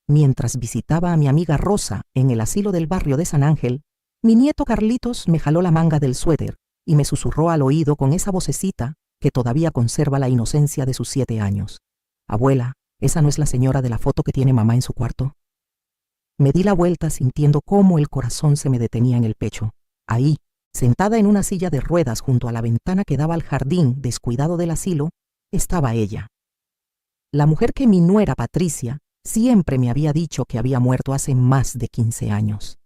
Mientras visitaba a mi amiga Rosa en el asilo del barrio de San Ángel, mi nieto Carlitos me jaló la manga del suéter y me susurró al oído con esa vocecita que todavía conserva la inocencia de sus 7 años. Abuela, ¿esa no es la señora de la foto que tiene mamá en su cuarto? Me di la vuelta sintiendo cómo el corazón se me detenía en el pecho. Ahí, sentada en una silla de ruedas junto a la ventana que daba al jardín descuidado del asilo, estaba ella. La mujer que mi nuera Patricia siempre me había dicho que había muerto hace más de 15 años.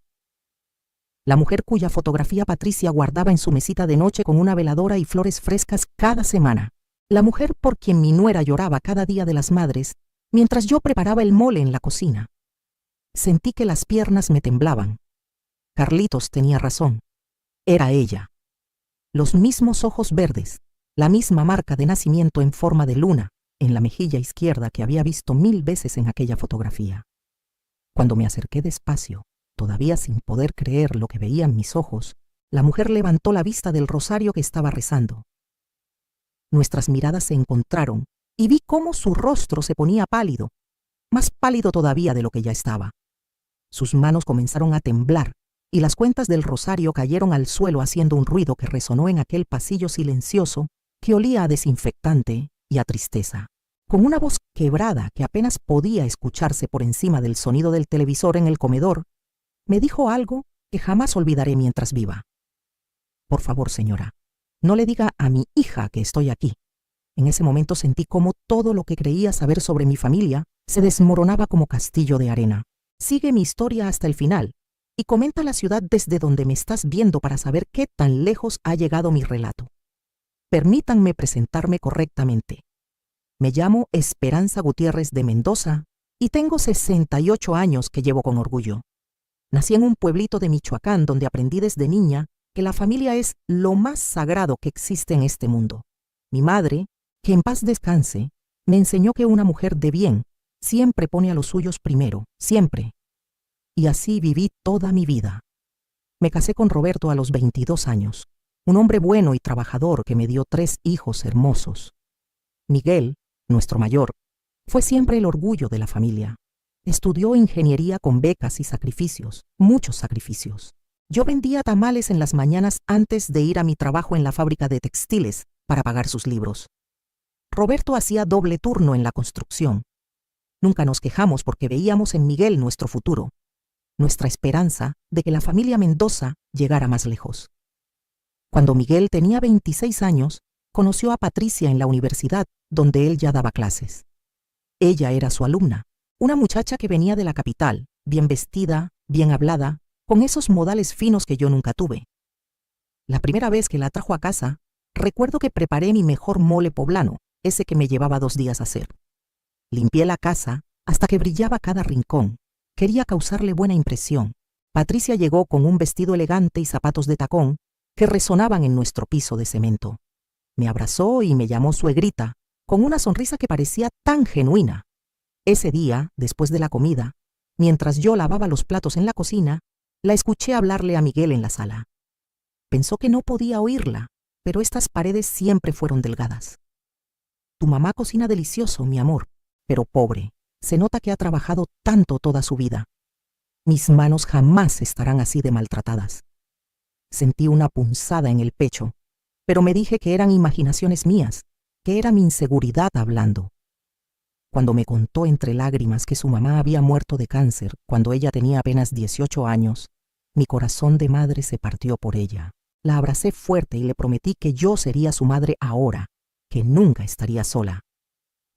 La mujer cuya fotografía Patricia guardaba en su mesita de noche con una veladora y flores frescas cada semana. La mujer por quien mi nuera lloraba cada día de las madres, mientras yo preparaba el mole en la cocina. Sentí que las piernas me temblaban. Carlitos tenía razón. Era ella. Los mismos ojos verdes, la misma marca de nacimiento en forma de luna en la mejilla izquierda que había visto 1000 veces en aquella fotografía. Cuando me acerqué despacio, todavía sin poder creer lo que veían mis ojos, la mujer levantó la vista del rosario que estaba rezando. Nuestras miradas se encontraron y vi cómo su rostro se ponía pálido, más pálido todavía de lo que ya estaba. Sus manos comenzaron a temblar y las cuentas del rosario cayeron al suelo haciendo un ruido que resonó en aquel pasillo silencioso que olía a desinfectante y a tristeza. Con una voz quebrada que apenas podía escucharse por encima del sonido del televisor en el comedor, me dijo algo que jamás olvidaré mientras viva. Por favor, señora, no le diga a mi hija que estoy aquí. En ese momento sentí cómo todo lo que creía saber sobre mi familia se desmoronaba como castillo de arena. Sigue mi historia hasta el final y comenta la ciudad desde donde me estás viendo para saber qué tan lejos ha llegado mi relato. Permítanme presentarme correctamente. Me llamo Esperanza Gutiérrez de Mendoza y tengo 68 años que llevo con orgullo. Nací en un pueblito de Michoacán donde aprendí desde niña que la familia es lo más sagrado que existe en este mundo. Mi madre, que en paz descanse, me enseñó que una mujer de bien siempre pone a los suyos primero, siempre. Y así viví toda mi vida. Me casé con Roberto a los 22 años, un hombre bueno y trabajador que me dio 3 hijos hermosos. Miguel, nuestro mayor, fue siempre el orgullo de la familia. Estudió ingeniería con becas y sacrificios, muchos sacrificios. Yo vendía tamales en las mañanas antes de ir a mi trabajo en la fábrica de textiles para pagar sus libros. Roberto hacía doble turno en la construcción. Nunca nos quejamos porque veíamos en Miguel nuestro futuro, nuestra esperanza de que la familia Mendoza llegara más lejos. Cuando Miguel tenía 26 años, conoció a Patricia en la universidad, donde él ya daba clases. Ella era su alumna, una muchacha que venía de la capital, bien vestida, bien hablada, con esos modales finos que yo nunca tuve. La primera vez que la trajo a casa, recuerdo que preparé mi mejor mole poblano, ese que me llevaba 2 días a hacer. Limpié la casa hasta que brillaba cada rincón. Quería causarle buena impresión. Patricia llegó con un vestido elegante y zapatos de tacón que resonaban en nuestro piso de cemento. Me abrazó y me llamó suegrita, con una sonrisa que parecía tan genuina. Ese día, después de la comida, mientras yo lavaba los platos en la cocina, la escuché hablarle a Miguel en la sala. Pensó que no podía oírla, pero estas paredes siempre fueron delgadas. Tu mamá cocina delicioso, mi amor, pero pobre. Se nota que ha trabajado tanto toda su vida. Mis manos jamás estarán así de maltratadas. Sentí una punzada en el pecho, pero me dije que eran imaginaciones mías, que era mi inseguridad hablando. Cuando me contó entre lágrimas que su mamá había muerto de cáncer cuando ella tenía apenas 18 años, mi corazón de madre se partió por ella. La abracé fuerte y le prometí que yo sería su madre ahora, que nunca estaría sola.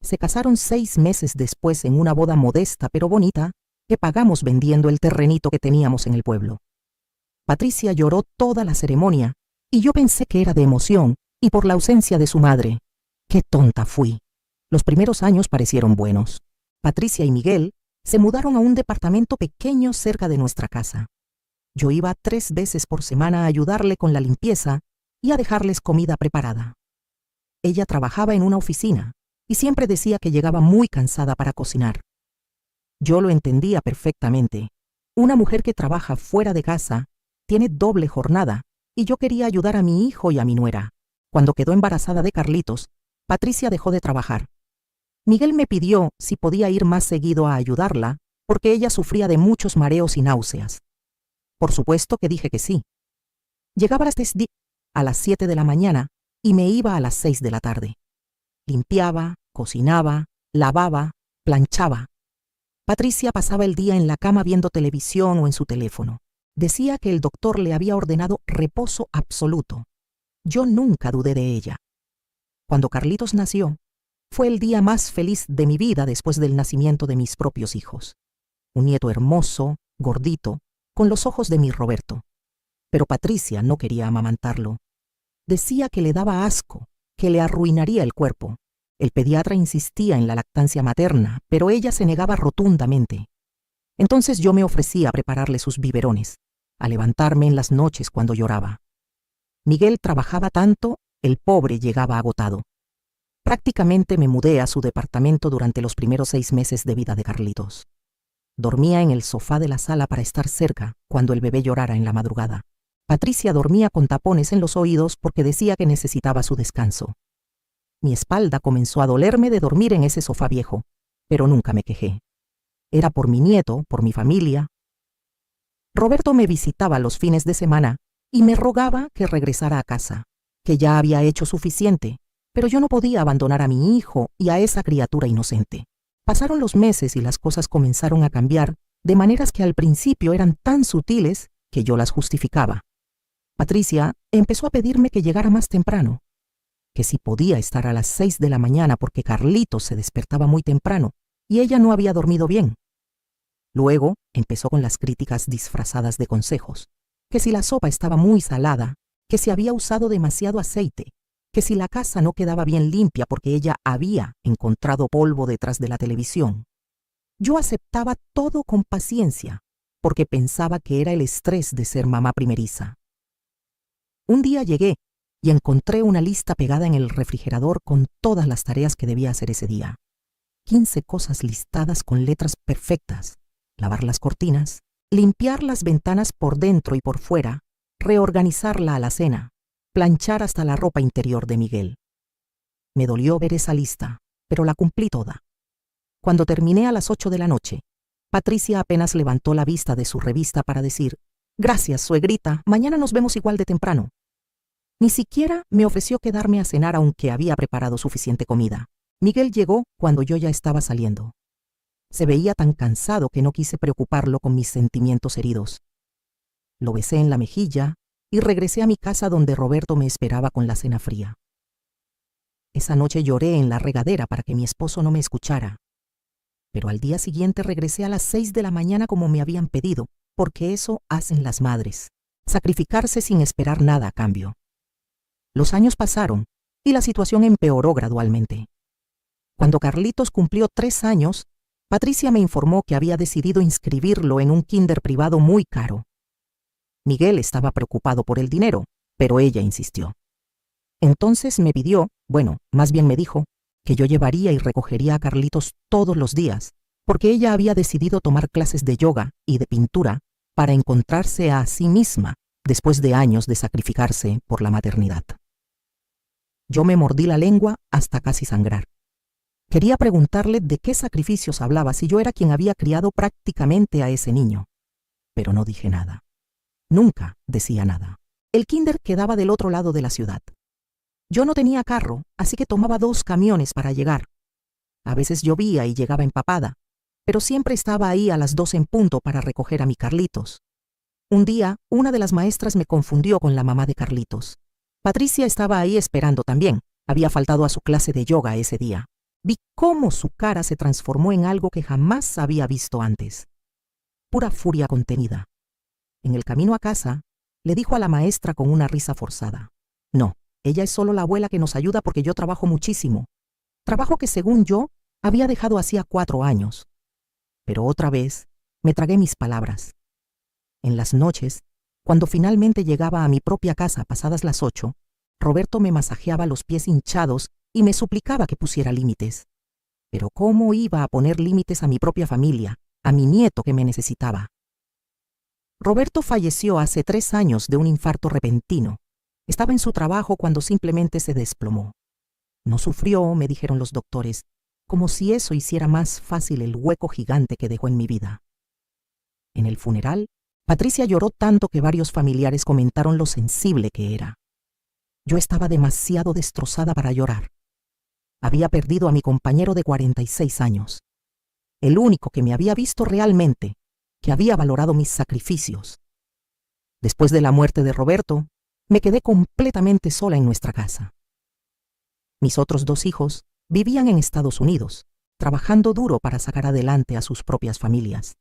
Se casaron 6 meses después en una boda modesta pero bonita que pagamos vendiendo el terrenito que teníamos en el pueblo. Patricia lloró toda la ceremonia y yo pensé que era de emoción y por la ausencia de su madre. ¡Qué tonta fui! Los primeros años parecieron buenos. Patricia y Miguel se mudaron a un departamento pequeño cerca de nuestra casa. Yo iba 3 veces por semana a ayudarle con la limpieza y a dejarles comida preparada. Ella trabajaba en una oficina y siempre decía que llegaba muy cansada para cocinar. Yo lo entendía perfectamente. Una mujer que trabaja fuera de casa tiene doble jornada y yo quería ayudar a mi hijo y a mi nuera. Cuando quedó embarazada de Carlitos, Patricia dejó de trabajar. Miguel me pidió si podía ir más seguido a ayudarla porque ella sufría de muchos mareos y náuseas. Por supuesto que dije que sí. Llegaba a las 7 de la mañana y me iba a las 6 de la tarde. Limpiaba, cocinaba, lavaba, planchaba. Patricia pasaba el día en la cama viendo televisión o en su teléfono. Decía que el doctor le había ordenado reposo absoluto. Yo nunca dudé de ella. Cuando Carlitos nació, fue el día más feliz de mi vida después del nacimiento de mis propios hijos. Un nieto hermoso, gordito, con los ojos de mi Roberto. Pero Patricia no quería amamantarlo. Decía que le daba asco, que le arruinaría el cuerpo. El pediatra insistía en la lactancia materna, pero ella se negaba rotundamente. Entonces yo me ofrecí a prepararle sus biberones, a levantarme en las noches cuando lloraba. Miguel trabajaba tanto, el pobre llegaba agotado. Prácticamente me mudé a su departamento durante los primeros 6 meses de vida de Carlitos. Dormía en el sofá de la sala para estar cerca cuando el bebé llorara en la madrugada. Patricia dormía con tapones en los oídos porque decía que necesitaba su descanso. Mi espalda comenzó a dolerme de dormir en ese sofá viejo, pero nunca me quejé. Era por mi nieto, por mi familia. Roberto me visitaba los fines de semana y me rogaba que regresara a casa, que ya había hecho suficiente, pero yo no podía abandonar a mi hijo y a esa criatura inocente. Pasaron los meses y las cosas comenzaron a cambiar de maneras que al principio eran tan sutiles que yo las justificaba. Patricia empezó a pedirme que llegara más temprano, que si podía estar a las 6 de la mañana porque Carlitos se despertaba muy temprano y ella no había dormido bien. Luego empezó con las críticas disfrazadas de consejos, que si la sopa estaba muy salada, que si había usado demasiado aceite, que si la casa no quedaba bien limpia porque ella había encontrado polvo detrás de la televisión. Yo aceptaba todo con paciencia, porque pensaba que era el estrés de ser mamá primeriza. Un día llegué y encontré una lista pegada en el refrigerador con todas las tareas que debía hacer ese día. 15 cosas listadas con letras perfectas. Lavar las cortinas, limpiar las ventanas por dentro y por fuera, reorganizar la alacena, planchar hasta la ropa interior de Miguel. Me dolió ver esa lista, pero la cumplí toda. Cuando terminé a las 8 de la noche, Patricia apenas levantó la vista de su revista para decir: «Gracias, suegrita, mañana nos vemos igual de temprano». Ni siquiera me ofreció quedarme a cenar aunque había preparado suficiente comida. Miguel llegó cuando yo ya estaba saliendo. Se veía tan cansado que no quise preocuparlo con mis sentimientos heridos. Lo besé en la mejilla y regresé a mi casa donde Roberto me esperaba con la cena fría. Esa noche lloré en la regadera para que mi esposo no me escuchara. Pero al día siguiente regresé a las 6 de la mañana como me habían pedido, porque eso hacen las madres, sacrificarse sin esperar nada a cambio. Los años pasaron y la situación empeoró gradualmente. Cuando Carlitos cumplió 3 años, Patricia me informó que había decidido inscribirlo en un kinder privado muy caro. Miguel estaba preocupado por el dinero, pero ella insistió. Entonces me pidió, más bien me dijo, que yo llevaría y recogería a Carlitos todos los días, porque ella había decidido tomar clases de yoga y de pintura para encontrarse a sí misma después de años de sacrificarse por la maternidad. Yo me mordí la lengua hasta casi sangrar. Quería preguntarle de qué sacrificios hablaba si yo era quien había criado prácticamente a ese niño. Pero no dije nada. Nunca decía nada. El kinder quedaba del otro lado de la ciudad. Yo no tenía carro, así que tomaba 2 camiones para llegar. A veces llovía y llegaba empapada, pero siempre estaba ahí a las 2 en punto para recoger a mi Carlitos. Un día, una de las maestras me confundió con la mamá de Carlitos. Patricia estaba ahí esperando también. Había faltado a su clase de yoga ese día. Vi cómo su cara se transformó en algo que jamás había visto antes. Pura furia contenida. En el camino a casa, le dijo a la maestra con una risa forzada: «No, ella es solo la abuela que nos ayuda porque yo trabajo muchísimo. Trabajo que, según yo, había dejado hacía 4 años». Pero otra vez me tragué mis palabras. En las noches, cuando finalmente llegaba a mi propia casa pasadas las 8, Roberto me masajeaba los pies hinchados y me suplicaba que pusiera límites. Pero ¿cómo iba a poner límites a mi propia familia, a mi nieto que me necesitaba? Roberto falleció hace 3 años de un infarto repentino. Estaba en su trabajo cuando simplemente se desplomó. No sufrió, me dijeron los doctores. como si eso hiciera más fácil el hueco gigante que dejó en mi vida. En el funeral, Patricia lloró tanto que varios familiares comentaron lo sensible que era. Yo estaba demasiado destrozada para llorar. Había perdido a mi compañero de 46 años, el único que me había visto realmente, que había valorado mis sacrificios. Después de la muerte de Roberto, me quedé completamente sola en nuestra casa. Mis otros 2 hijos vivían en Estados Unidos, trabajando duro para sacar adelante a sus propias familias.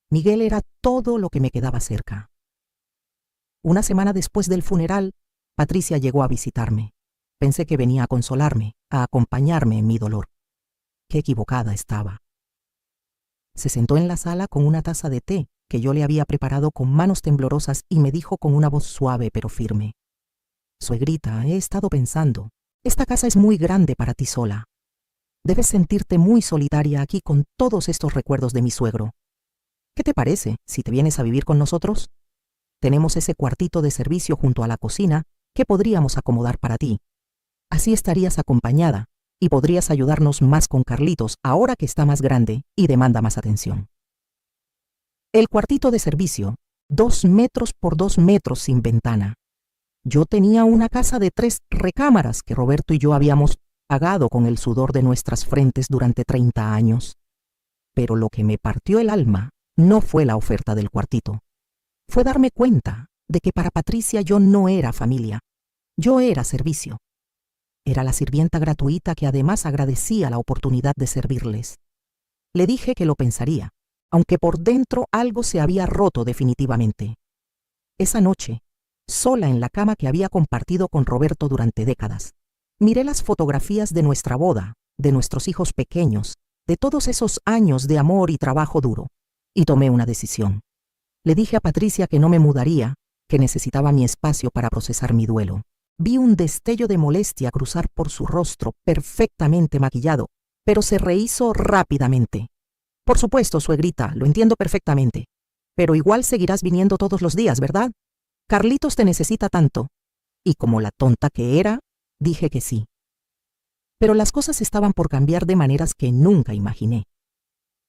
Miguel era todo lo que me quedaba cerca. Una semana después del funeral, Patricia llegó a visitarme. Pensé que venía a consolarme, a acompañarme en mi dolor. Qué equivocada estaba. Se sentó en la sala con una taza de té que yo le había preparado con manos temblorosas y me dijo con una voz suave pero firme: «Suegrita, he estado pensando. Esta casa es muy grande para ti sola. Debes sentirte muy solitaria aquí con todos estos recuerdos de mi suegro. ¿Qué te parece si te vienes a vivir con nosotros? Tenemos ese cuartito de servicio junto a la cocina que podríamos acomodar para ti. Así estarías acompañada y podrías ayudarnos más con Carlitos ahora que está más grande y demanda más atención». El cuartito de servicio, 2 metros por 2 metros sin ventana. Yo tenía una casa de 3 recámaras que Roberto y yo habíamos pagado con el sudor de nuestras frentes durante 30 años. Pero lo que me partió el alma no fue la oferta del cuartito. Fue darme cuenta de que para Patricia yo no era familia. Yo era servicio. Era la sirvienta gratuita que además agradecía la oportunidad de servirles. Le dije que lo pensaría, aunque por dentro algo se había roto definitivamente. Esa noche, sola en la cama que había compartido con Roberto durante décadas, miré las fotografías de nuestra boda, de nuestros hijos pequeños, de todos esos años de amor y trabajo duro, y tomé una decisión. Le dije a Patricia que no me mudaría, que necesitaba mi espacio para procesar mi duelo. Vi un destello de molestia cruzar por su rostro perfectamente maquillado, pero se rehízo rápidamente. «Por supuesto, suegrita, lo entiendo perfectamente. Pero igual seguirás viniendo todos los días, ¿verdad? Carlitos te necesita tanto». Y como la tonta que era, dije que sí. Pero las cosas estaban por cambiar de maneras que nunca imaginé.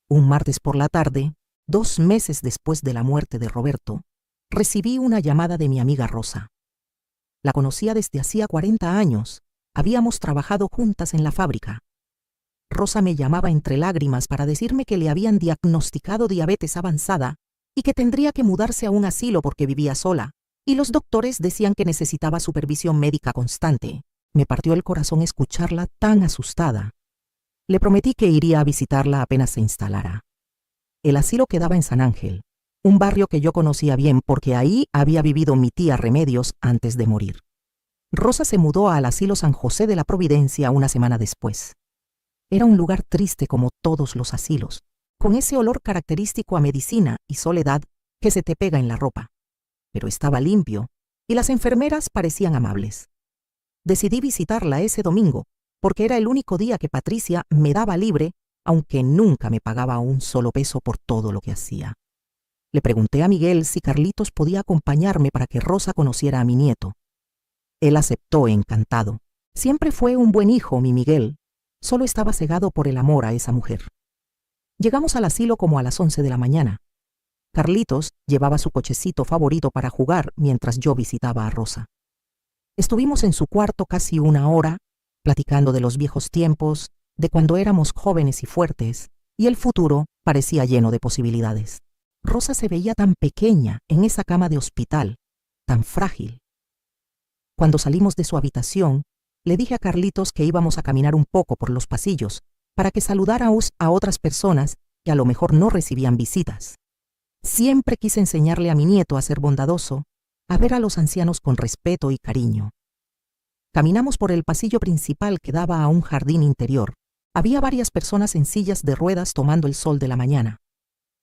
Un martes por la tarde, 2 meses después de la muerte de Roberto, recibí una llamada de mi amiga Rosa. La conocía desde hacía 40 años. Habíamos trabajado juntas en la fábrica. Rosa me llamaba entre lágrimas para decirme que le habían diagnosticado diabetes avanzada y que tendría que mudarse a un asilo porque vivía sola, y los doctores decían que necesitaba supervisión médica constante. Me partió el corazón escucharla tan asustada. Le prometí que iría a visitarla apenas se instalara. El asilo quedaba en San Ángel, un barrio que yo conocía bien porque ahí había vivido mi tía Remedios antes de morir. Rosa se mudó al asilo San José de la Providencia una semana después. Era un lugar triste como todos los asilos, con ese olor característico a medicina y soledad que se te pega en la ropa. Pero estaba limpio y las enfermeras parecían amables. Decidí visitarla ese domingo porque era el único día que Patricia me daba libre, aunque nunca me pagaba un solo peso por todo lo que hacía. Le pregunté a Miguel si Carlitos podía acompañarme para que Rosa conociera a mi nieto. Él aceptó encantado. Siempre fue un buen hijo, mi Miguel. Solo estaba cegado por el amor a esa mujer. Llegamos al asilo como a las 11 de la mañana. Carlitos llevaba su cochecito favorito para jugar mientras yo visitaba a Rosa. Estuvimos en su cuarto casi 1 hora, platicando de los viejos tiempos, de cuando éramos jóvenes y fuertes, y el futuro parecía lleno de posibilidades. Rosa se veía tan pequeña en esa cama de hospital, tan frágil. Cuando salimos de su habitación, le dije a Carlitos que íbamos a caminar un poco por los pasillos para que saludáramos a otras personas que a lo mejor no recibían visitas. Siempre quise enseñarle a mi nieto a ser bondadoso, a ver a los ancianos con respeto y cariño. Caminamos por el pasillo principal que daba a un jardín interior. Había varias personas en sillas de ruedas tomando el sol de la mañana.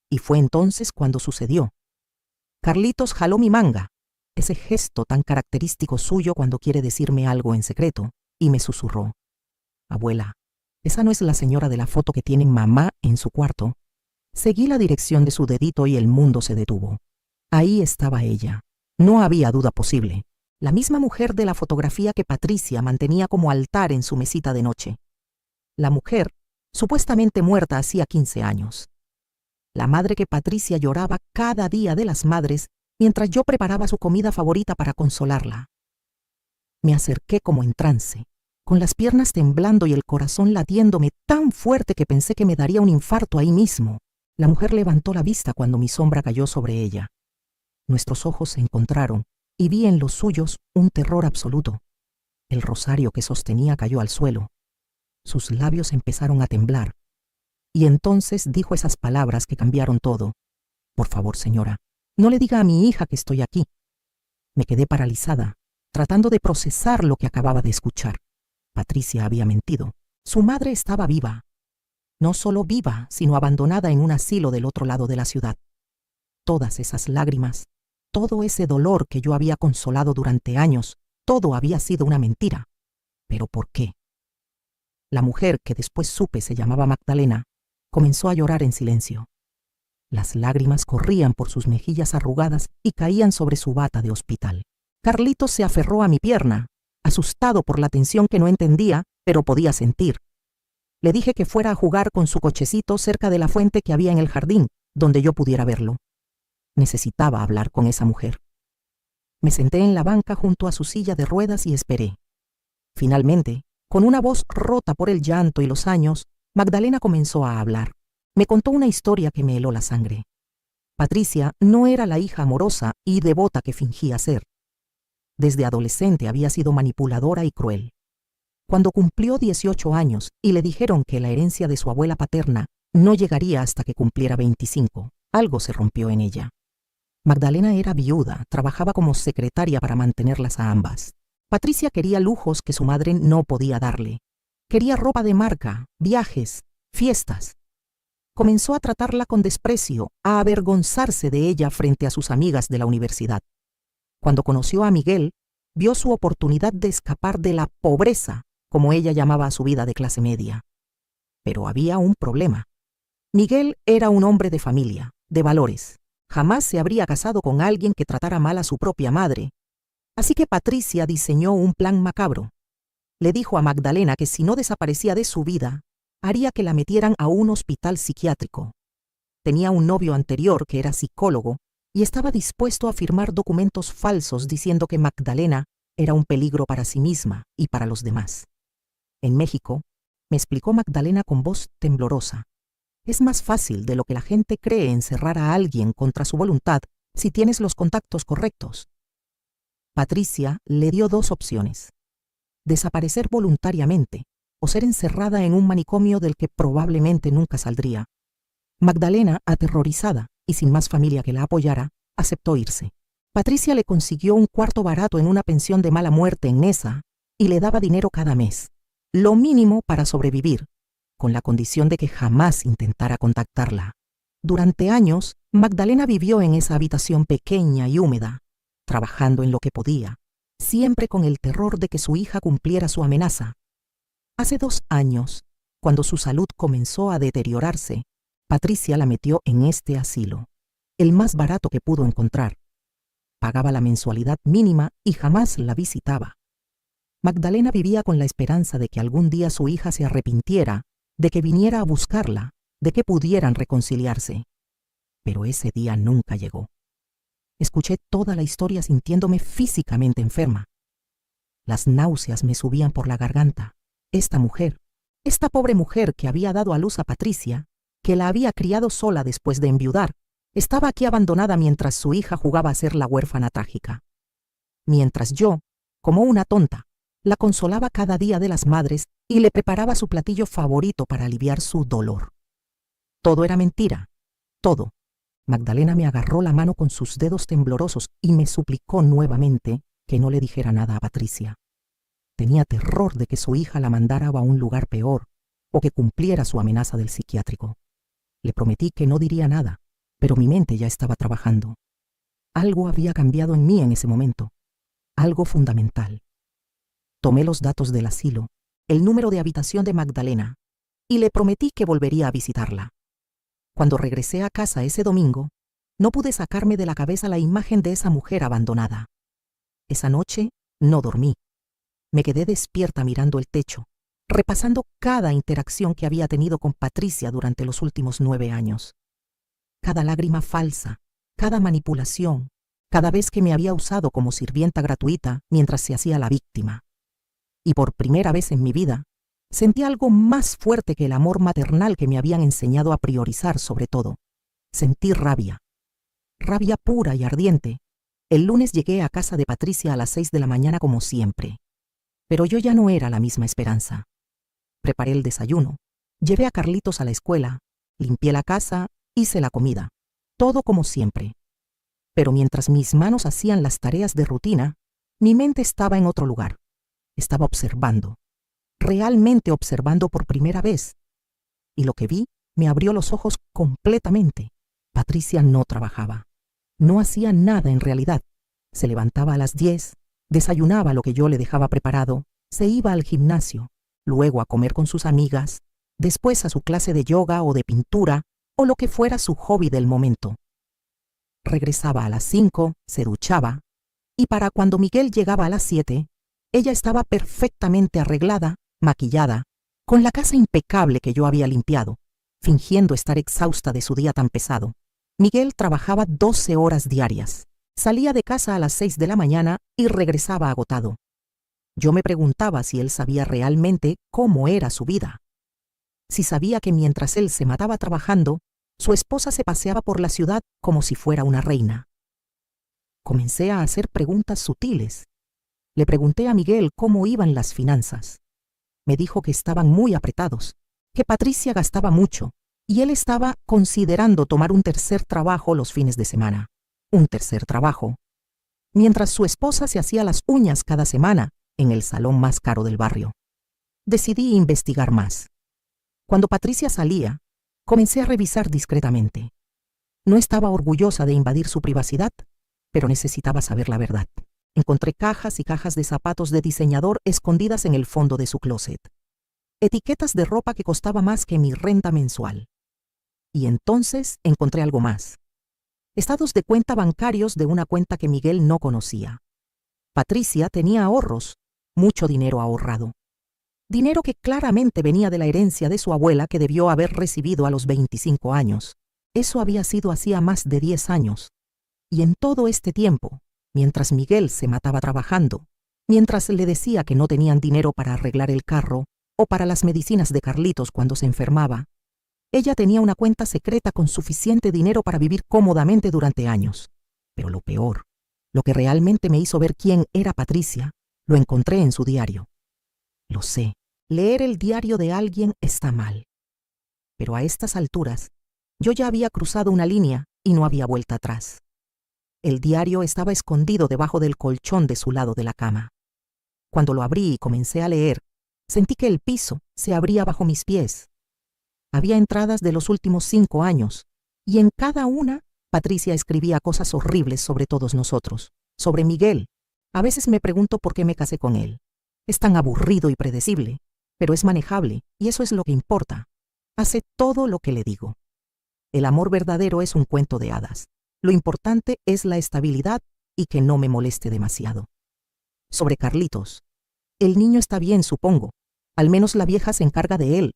Y fue entonces cuando sucedió. Carlitos jaló mi manga, ese gesto tan característico suyo cuando quiere decirme algo en secreto, y me susurró: «Abuela, ¿esa no es la señora de la foto que tiene mamá en su cuarto?» Seguí la dirección de su dedito y el mundo se detuvo. Ahí estaba ella. No había duda posible. La misma mujer de la fotografía que Patricia mantenía como altar en su mesita de noche. la mujer, supuestamente muerta hacía 15 años. La madre que Patricia lloraba cada día de las madres mientras yo preparaba su comida favorita para consolarla. Me acerqué como en trance, con las piernas temblando y el corazón latiéndome tan fuerte que pensé que me daría un infarto ahí mismo. La mujer levantó la vista cuando mi sombra cayó sobre ella. Nuestros ojos se encontraron y vi en los suyos un terror absoluto. El rosario que sostenía cayó al suelo. Sus labios empezaron a temblar. Y entonces dijo esas palabras que cambiaron todo. Por favor, señora, no le diga a mi hija que estoy aquí. Me quedé paralizada, tratando de procesar lo que acababa de escuchar. Patricia había mentido. Su madre estaba viva. No solo viva, sino abandonada en un asilo del otro lado de la ciudad. Todas esas lágrimas, todo ese dolor que yo había consolado durante años, todo había sido una mentira. ¿Pero por qué? La mujer, que después supe se llamaba Magdalena, comenzó a llorar en silencio. Las lágrimas corrían por sus mejillas arrugadas y caían sobre su bata de hospital. Carlitos se aferró a mi pierna, asustado por la tensión que no entendía, pero podía sentir. Le dije que fuera a jugar con su cochecito cerca de la fuente que había en el jardín, donde yo pudiera verlo. Necesitaba hablar con esa mujer. Me senté en la banca junto a su silla de ruedas y esperé. Finalmente, con una voz rota por el llanto y los años, Magdalena comenzó a hablar. Me contó una historia que me heló la sangre. Patricia no era la hija amorosa y devota que fingía ser. Desde adolescente había sido manipuladora y cruel. Cuando cumplió 18 años y le dijeron que la herencia de su abuela paterna no llegaría hasta que cumpliera 25, algo se rompió en ella. Magdalena era viuda, trabajaba como secretaria para mantenerlas a ambas. Patricia quería lujos que su madre no podía darle. Quería ropa de marca, viajes, fiestas. Comenzó a tratarla con desprecio, a avergonzarse de ella frente a sus amigas de la universidad. Cuando conoció a Miguel, vio su oportunidad de escapar de la pobreza, como ella llamaba a su vida de clase media. Pero había un problema. Miguel era un hombre de familia, de valores. Jamás se habría casado con alguien que tratara mal a su propia madre. Así que Patricia diseñó un plan macabro. Le dijo a Magdalena que si no desaparecía de su vida, haría que la metieran a un hospital psiquiátrico. Tenía un novio anterior que era psicólogo y estaba dispuesto a firmar documentos falsos diciendo que Magdalena era un peligro para sí misma y para los demás. En México, me explicó Magdalena con voz temblorosa, es más fácil de lo que la gente cree encerrar a alguien contra su voluntad si tienes los contactos correctos. Patricia le dio 2 opciones: desaparecer voluntariamente o ser encerrada en un manicomio del que probablemente nunca saldría. Magdalena, aterrorizada y sin más familia que la apoyara, aceptó irse. Patricia le consiguió un cuarto barato en una pensión de mala muerte en Nesa y le daba dinero cada mes, lo mínimo para sobrevivir, con la condición de que jamás intentara contactarla. Durante años, Magdalena vivió en esa habitación pequeña y húmeda, trabajando en lo que podía, siempre con el terror de que su hija cumpliera su amenaza. Hace 2 años, cuando su salud comenzó a deteriorarse, Patricia la metió en este asilo, el más barato que pudo encontrar. Pagaba la mensualidad mínima y jamás la visitaba. Magdalena vivía con la esperanza de que algún día su hija se arrepintiera, de que viniera a buscarla, de que pudieran reconciliarse. Pero ese día nunca llegó. Escuché toda la historia sintiéndome físicamente enferma. Las náuseas me subían por la garganta. Esta mujer, esta pobre mujer que había dado a luz a Patricia, que la había criado sola después de enviudar, estaba aquí abandonada mientras su hija jugaba a ser la huérfana trágica. Mientras yo, como una tonta, la consolaba cada día de las madres y le preparaba su platillo favorito para aliviar su dolor. Todo era mentira, todo. Magdalena me agarró la mano con sus dedos temblorosos y me suplicó nuevamente que no le dijera nada a Patricia. Tenía terror de que su hija la mandara a un lugar peor o que cumpliera su amenaza del psiquiátrico. Le prometí que no diría nada, pero mi mente ya estaba trabajando. Algo había cambiado en mí en ese momento, algo fundamental. Tomé los datos del asilo, el número de habitación de Magdalena, y le prometí que volvería a visitarla. Cuando regresé a casa ese domingo, no pude sacarme de la cabeza la imagen de esa mujer abandonada. Esa noche no dormí. Me quedé despierta mirando el techo, repasando cada interacción que había tenido con Patricia durante los últimos 9 años. Cada lágrima falsa, cada manipulación, cada vez que me había usado como sirvienta gratuita mientras se hacía la víctima. Y por primera vez en mi vida, sentí algo más fuerte que el amor maternal que me habían enseñado a priorizar sobre todo. Sentí rabia. Rabia pura y ardiente. El lunes llegué a casa de Patricia a las 6 de la mañana como siempre. Pero yo ya no era la misma Esperanza. Preparé el desayuno, llevé a Carlitos a la escuela, limpié la casa, hice la comida. Todo como siempre. Pero mientras mis manos hacían las tareas de rutina, mi mente estaba en otro lugar. Estaba observando. Realmente observando por primera vez. Y lo que vi me abrió los ojos completamente. Patricia no trabajaba. No hacía nada en realidad. Se levantaba a las 10, desayunaba lo que yo le dejaba preparado, se iba al gimnasio, luego a comer con sus amigas, después a su clase de yoga o de pintura o lo que fuera su hobby del momento. Regresaba a las 5, se duchaba, y para cuando Miguel llegaba a las 7, ella estaba perfectamente arreglada, maquillada, con la casa impecable que yo había limpiado, fingiendo estar exhausta de su día tan pesado. Miguel trabajaba 12 horas diarias. Salía de casa a las 6 de la mañana y regresaba agotado. Yo me preguntaba si él sabía realmente cómo era su vida. Si sabía que mientras él se mataba trabajando, su esposa se paseaba por la ciudad como si fuera una reina. Comencé a hacer preguntas sutiles. Le pregunté a Miguel cómo iban las finanzas. Me dijo que estaban muy apretados, que Patricia gastaba mucho, y él estaba considerando tomar un tercer trabajo los fines de semana. Un tercer trabajo. Mientras su esposa se hacía las uñas cada semana en el salón más caro del barrio. Decidí investigar más. Cuando Patricia salía, comencé a revisar discretamente. No estaba orgullosa de invadir su privacidad, pero necesitaba saber la verdad. Encontré cajas y cajas de zapatos de diseñador escondidas en el fondo de su closet. Etiquetas de ropa que costaba más que mi renta mensual. Y entonces encontré algo más. Estados de cuenta bancarios de una cuenta que Miguel no conocía. Patricia tenía ahorros, mucho dinero ahorrado. Dinero que claramente venía de la herencia de su abuela que debió haber recibido a los 25 años. Eso había sido hacía más de 10 años. Y en todo este tiempo, mientras Miguel se mataba trabajando, mientras le decía que no tenían dinero para arreglar el carro o para las medicinas de Carlitos cuando se enfermaba, ella tenía una cuenta secreta con suficiente dinero para vivir cómodamente durante años. Pero lo peor, lo que realmente me hizo ver quién era Patricia, lo encontré en su diario. Lo sé, leer el diario de alguien está mal. Pero a estas alturas, yo ya había cruzado una línea y no había vuelta atrás. El diario estaba escondido debajo del colchón de su lado de la cama. Cuando lo abrí y comencé a leer, sentí que el piso se abría bajo mis pies. Había entradas de los últimos 5 años, y en cada una, Patricia escribía cosas horribles sobre todos nosotros, sobre Miguel. A veces me pregunto por qué me casé con él. Es tan aburrido y predecible, pero es manejable, y eso es lo que importa. Hace todo lo que le digo. El amor verdadero es un cuento de hadas. Lo importante es la estabilidad y que no me moleste demasiado. Sobre Carlitos. El niño está bien, supongo. Al menos la vieja se encarga de él.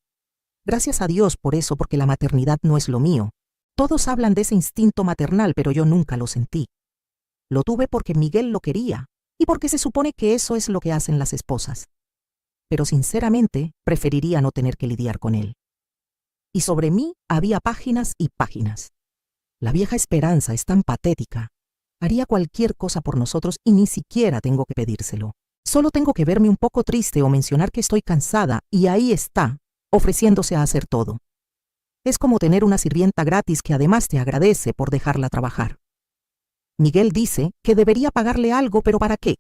Gracias a Dios por eso, porque la maternidad no es lo mío. Todos hablan de ese instinto maternal, pero yo nunca lo sentí. Lo tuve porque Miguel lo quería, y porque se supone que eso es lo que hacen las esposas. Pero sinceramente, preferiría no tener que lidiar con él. Y sobre mí había páginas y páginas. La vieja Esperanza es tan patética. Haría cualquier cosa por nosotros y ni siquiera tengo que pedírselo. Solo tengo que verme un poco triste o mencionar que estoy cansada y ahí está, ofreciéndose a hacer todo. Es como tener una sirvienta gratis que además te agradece por dejarla trabajar. Miguel dice que debería pagarle algo, pero ¿para qué?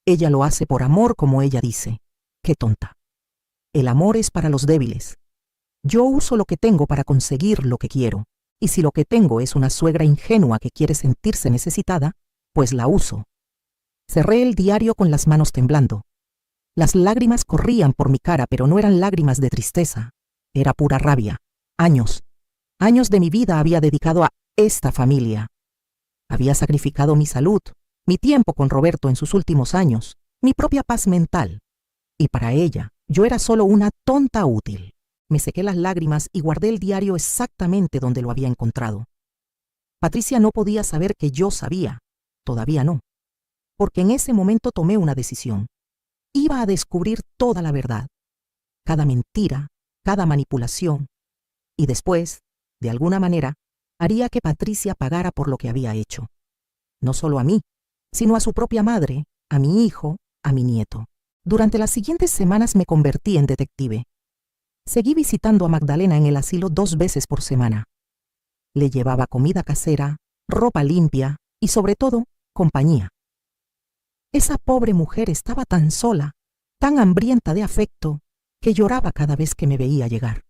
Ella lo hace por amor, como ella dice. ¡Qué tonta! El amor es para los débiles. Yo uso lo que tengo para conseguir lo que quiero, y si lo que tengo es una suegra ingenua que quiere sentirse necesitada, pues la uso. Cerré el diario con las manos temblando. Las lágrimas corrían por mi cara, pero no eran lágrimas de tristeza. Era pura rabia. Años de mi vida había dedicado a esta familia. Había sacrificado mi salud, mi tiempo con Roberto en sus últimos años, mi propia paz mental. Y para ella, Yo era solo una tonta útil. Me sequé las lágrimas y guardé el diario exactamente donde lo había encontrado. Patricia no podía saber que yo sabía, todavía no, porque en ese momento tomé una decisión. Iba a descubrir toda la verdad, cada mentira, cada manipulación, y después, de alguna manera, haría que Patricia pagara por lo que había hecho. No solo a mí, sino a su propia madre, a mi hijo, a mi nieto. Durante las siguientes semanas me convertí en detective. Seguí visitando a Magdalena en el asilo 2 veces por semana. Le llevaba comida casera, ropa limpia y, sobre todo, compañía. Esa pobre mujer estaba tan sola, tan hambrienta de afecto, que lloraba cada vez que me veía llegar.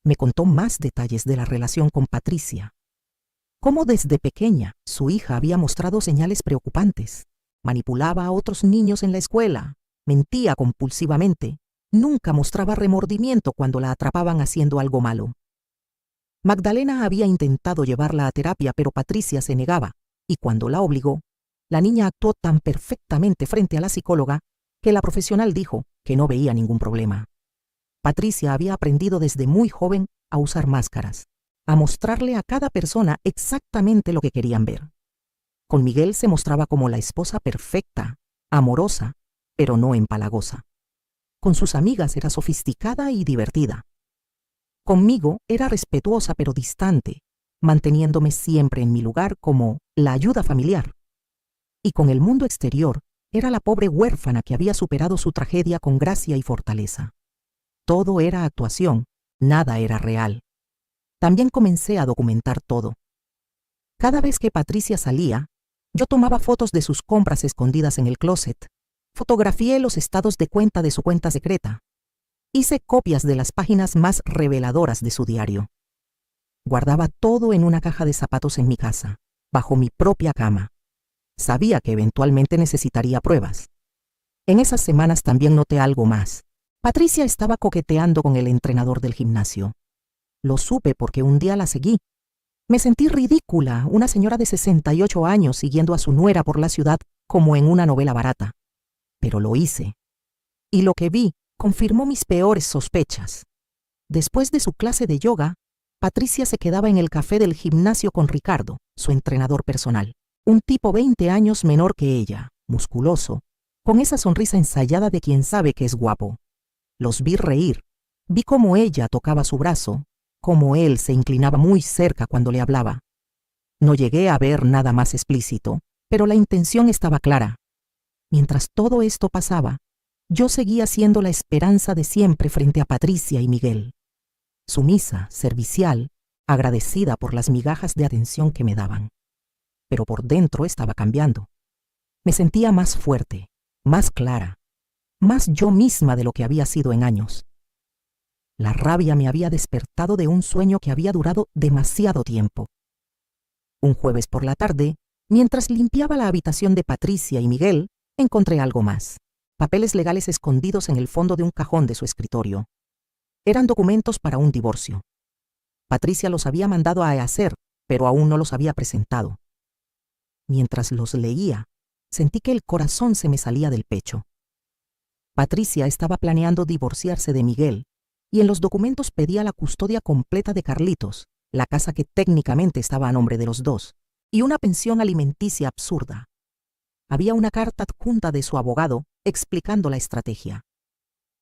Me contó más detalles de la relación con Patricia. Cómo desde pequeña su hija había mostrado señales preocupantes. Manipulaba a otros niños en la escuela, mentía compulsivamente, nunca mostraba remordimiento cuando la atrapaban haciendo algo malo. Magdalena había intentado llevarla a terapia, pero Patricia se negaba, y cuando la obligó, la niña actuó tan perfectamente frente a la psicóloga que la profesional dijo que no veía ningún problema. Patricia había aprendido desde muy joven a usar máscaras, a mostrarle a cada persona exactamente lo que querían ver. Con Miguel se mostraba como la esposa perfecta, amorosa, pero no empalagosa. Con sus amigas era sofisticada y divertida. Conmigo era respetuosa pero distante, manteniéndome siempre en mi lugar como la ayuda familiar. Y con el mundo exterior era la pobre huérfana que había superado su tragedia con gracia y fortaleza. Todo era actuación, nada era real. También comencé a documentar todo. Cada vez que Patricia salía, yo tomaba fotos de sus compras escondidas en el closet. Fotografié los estados de cuenta de su cuenta secreta. Hice copias de las páginas más reveladoras de su diario. Guardaba todo en una caja de zapatos en mi casa, bajo mi propia cama. Sabía que eventualmente necesitaría pruebas. En esas semanas también noté algo más. Patricia estaba coqueteando con el entrenador del gimnasio. Lo supe porque un día la seguí. Me sentí ridícula, una señora de 68 años siguiendo a su nuera por la ciudad como en una novela barata. Pero lo hice. Y lo que vi confirmó mis peores sospechas. Después de su clase de yoga, Patricia se quedaba en el café del gimnasio con Ricardo, su entrenador personal. Un tipo 20 años menor que ella, musculoso, con esa sonrisa ensayada de quien sabe que es guapo. Los vi reír. Vi cómo ella tocaba su brazo, cómo él se inclinaba muy cerca cuando le hablaba. No llegué a ver nada más explícito, pero la intención estaba clara. Mientras todo esto pasaba, yo seguía siendo la esperanza de siempre frente a Patricia y Miguel. Sumisa, servicial, agradecida por las migajas de atención que me daban. Pero por dentro estaba cambiando. Me sentía más fuerte, más clara, más yo misma de lo que había sido en años. La rabia me había despertado de un sueño que había durado demasiado tiempo. Un jueves por la tarde, mientras limpiaba la habitación de Patricia y Miguel, encontré algo más. Papeles legales escondidos en el fondo de un cajón de su escritorio. Eran documentos para un divorcio. Patricia los había mandado a hacer, pero aún no los había presentado. Mientras los leía, sentí que el corazón se me salía del pecho. Patricia estaba planeando divorciarse de Miguel, y en los documentos pedía la custodia completa de Carlitos, la casa que técnicamente estaba a nombre de los dos, y una pensión alimenticia absurda. Había una carta adjunta de su abogado explicando la estrategia.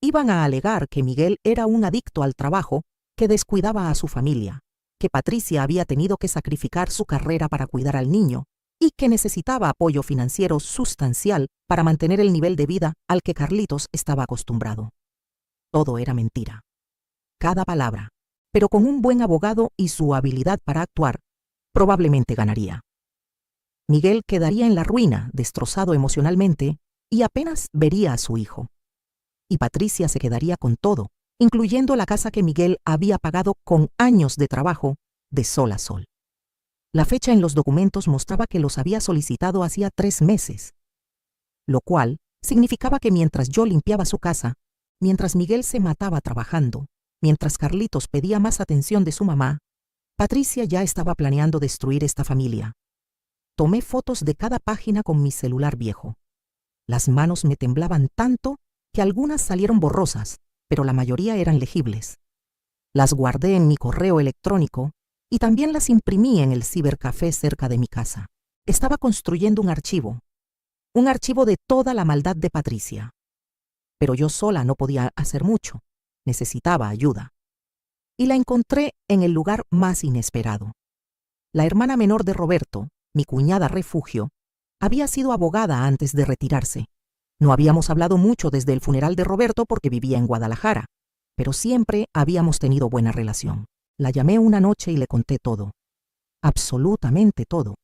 Iban a alegar que Miguel era un adicto al trabajo que descuidaba a su familia, que Patricia había tenido que sacrificar su carrera para cuidar al niño y que necesitaba apoyo financiero sustancial para mantener el nivel de vida al que Carlitos estaba acostumbrado. Todo era mentira. Cada palabra, pero con un buen abogado y su habilidad para actuar, probablemente ganaría. Miguel quedaría en la ruina, destrozado emocionalmente, y apenas vería a su hijo. Y Patricia se quedaría con todo, incluyendo la casa que Miguel había pagado con años de trabajo, de sol a sol. La fecha en los documentos mostraba que los había solicitado hacía 3 meses, lo cual significaba que mientras yo limpiaba su casa, mientras Miguel se mataba trabajando, mientras Carlitos pedía más atención de su mamá, Patricia ya estaba planeando destruir esta familia. Tomé fotos de cada página con mi celular viejo. Las manos me temblaban tanto que algunas salieron borrosas, pero la mayoría eran legibles. Las guardé en mi correo electrónico y también las imprimí en el cibercafé cerca de mi casa. Estaba construyendo un archivo de toda la maldad de Patricia. Pero yo sola no podía hacer mucho, necesitaba ayuda. Y la encontré en el lugar más inesperado. La hermana menor de Roberto, mi cuñada Refugio, había sido abogada antes de retirarse. No habíamos hablado mucho desde el funeral de Roberto porque vivía en Guadalajara, pero siempre habíamos tenido buena relación. La llamé una noche y le conté todo. Absolutamente todo.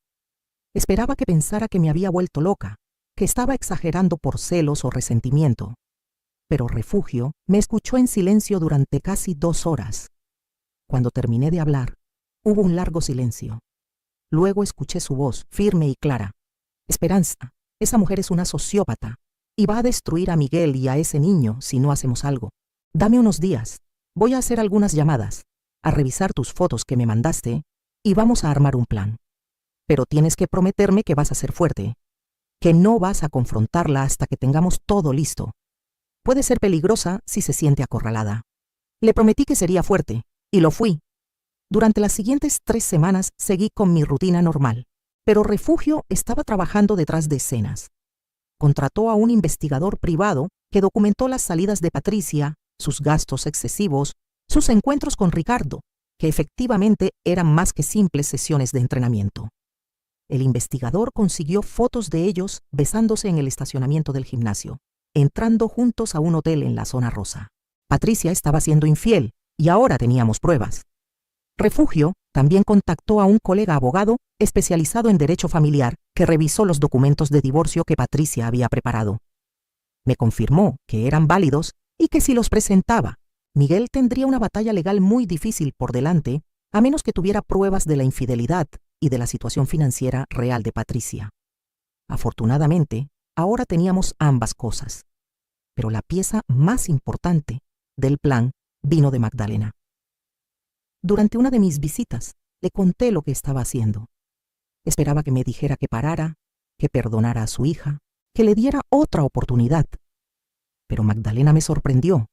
Esperaba que pensara que me había vuelto loca, que estaba exagerando por celos o resentimiento. Pero Refugio me escuchó en silencio durante casi 2 horas. Cuando terminé de hablar, hubo un largo silencio. Luego escuché su voz, firme y clara. Esperanza, esa mujer es una sociópata y va a destruir a Miguel y a ese niño si no hacemos algo. Dame unos días, voy a hacer algunas llamadas, a revisar tus fotos que me mandaste y vamos a armar un plan. Pero tienes que prometerme que vas a ser fuerte, que no vas a confrontarla hasta que tengamos todo listo. Puede ser peligrosa si se siente acorralada. Le prometí que sería fuerte, y lo fui. Durante las siguientes 3 semanas seguí con mi rutina normal, pero Refugio estaba trabajando detrás de escenas. Contrató a un investigador privado que documentó las salidas de Patricia, sus gastos excesivos, sus encuentros con Ricardo, que efectivamente eran más que simples sesiones de entrenamiento. El investigador consiguió fotos de ellos besándose en el estacionamiento del gimnasio, entrando juntos a un hotel en la zona rosa. Patricia estaba siendo infiel y ahora teníamos pruebas. Refugio también contactó a un colega abogado especializado en derecho familiar que revisó los documentos de divorcio que Patricia había preparado. Me confirmó que eran válidos y que si los presentaba, Miguel tendría una batalla legal muy difícil por delante, a menos que tuviera pruebas de la infidelidad y de la situación financiera real de Patricia. Afortunadamente, ahora teníamos ambas cosas. Pero la pieza más importante del plan vino de Magdalena. Durante una de mis visitas, le conté lo que estaba haciendo. Esperaba que me dijera que parara, que perdonara a su hija, que le diera otra oportunidad. Pero Magdalena me sorprendió.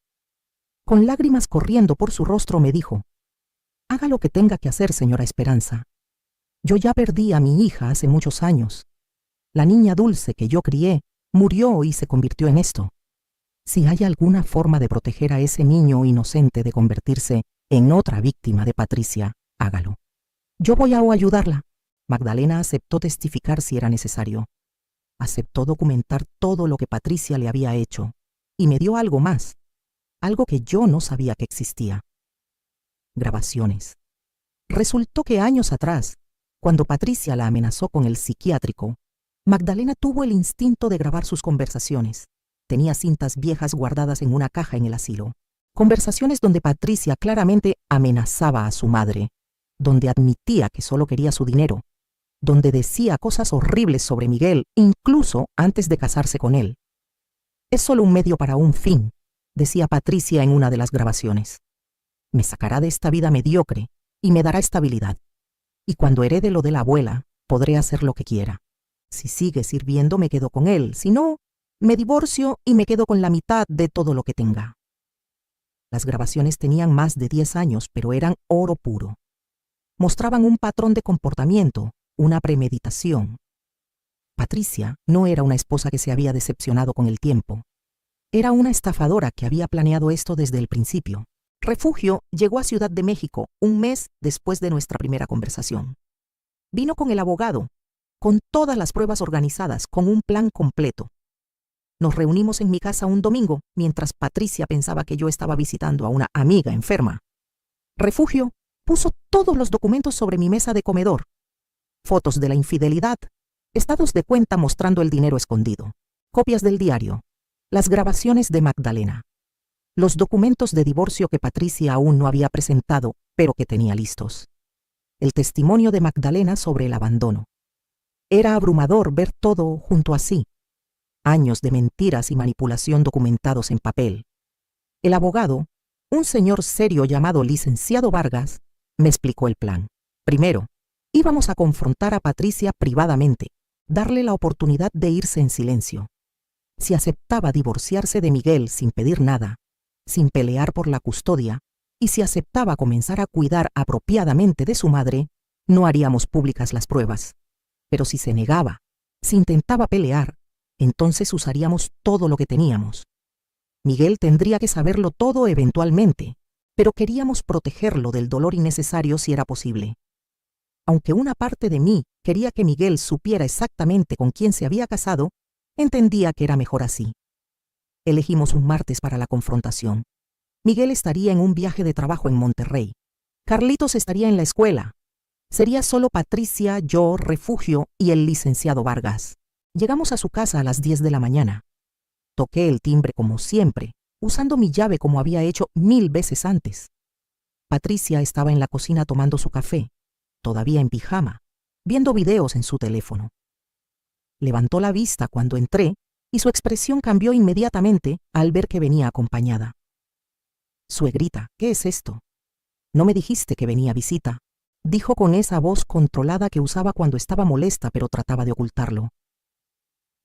Con lágrimas corriendo por su rostro me dijo: «Haga lo que tenga que hacer, señora Esperanza. Yo ya perdí a mi hija hace muchos años. La niña dulce que yo crié murió y se convirtió en esto. Si hay alguna forma de proteger a ese niño inocente de convertirse en otra víctima de Patricia, hágalo. Yo voy a ayudarla». Magdalena aceptó testificar si era necesario. Aceptó documentar todo lo que Patricia le había hecho y me dio algo más, algo que yo no sabía que existía. Grabaciones. Resultó que años atrás, cuando Patricia la amenazó con el psiquiátrico, Magdalena tuvo el instinto de grabar sus conversaciones. Tenía cintas viejas guardadas en una caja en el asilo. Conversaciones donde Patricia claramente amenazaba a su madre, donde admitía que solo quería su dinero, donde decía cosas horribles sobre Miguel, incluso antes de casarse con él. «Es solo un medio para un fin», decía Patricia en una de las grabaciones. «Me sacará de esta vida mediocre y me dará estabilidad. Y cuando herede lo de la abuela, podré hacer lo que quiera. Si sigue sirviendo, me quedo con él. Si no, me divorcio y me quedo con la mitad de todo lo que tenga». Las grabaciones tenían más de 10 años, pero eran oro puro. Mostraban un patrón de comportamiento, una premeditación. Patricia no era una esposa que se había decepcionado con el tiempo. Era una estafadora que había planeado esto desde el principio. Refugio llegó a Ciudad de México un mes después de nuestra primera conversación. Vino con el abogado, con todas las pruebas organizadas, con un plan completo. Nos reunimos en mi casa un domingo, mientras Patricia pensaba que yo estaba visitando a una amiga enferma. Refugio puso todos los documentos sobre mi mesa de comedor. Fotos de la infidelidad, estados de cuenta mostrando el dinero escondido, copias del diario, las grabaciones de Magdalena, los documentos de divorcio que Patricia aún no había presentado, pero que tenía listos, el testimonio de Magdalena sobre el abandono. Era abrumador ver todo junto a sí. Años de mentiras y manipulación documentados en papel. El abogado, un señor serio llamado licenciado Vargas, me explicó el plan. Primero, íbamos a confrontar a Patricia privadamente, darle la oportunidad de irse en silencio. Si aceptaba divorciarse de Miguel sin pedir nada, sin pelear por la custodia, y si aceptaba comenzar a cuidar apropiadamente de su madre, no haríamos públicas las pruebas. Pero si se negaba, si intentaba pelear, entonces usaríamos todo lo que teníamos. Miguel tendría que saberlo todo eventualmente, pero queríamos protegerlo del dolor innecesario si era posible. Aunque una parte de mí quería que Miguel supiera exactamente con quién se había casado, entendía que era mejor así. Elegimos un martes para la confrontación. Miguel estaría en un viaje de trabajo en Monterrey. Carlitos estaría en la escuela. Sería solo Patricia, yo, Refugio y el licenciado Vargas. Llegamos a su casa a las 10 de la mañana. Toqué el timbre como siempre, usando mi llave como había hecho 1000 veces antes. Patricia estaba en la cocina tomando su café, todavía en pijama, viendo videos en su teléfono. Levantó la vista cuando entré y su expresión cambió inmediatamente al ver que venía acompañada. «Suegrita, ¿qué es esto? No me dijiste que venía a visita», dijo con esa voz controlada que usaba cuando estaba molesta pero trataba de ocultarlo.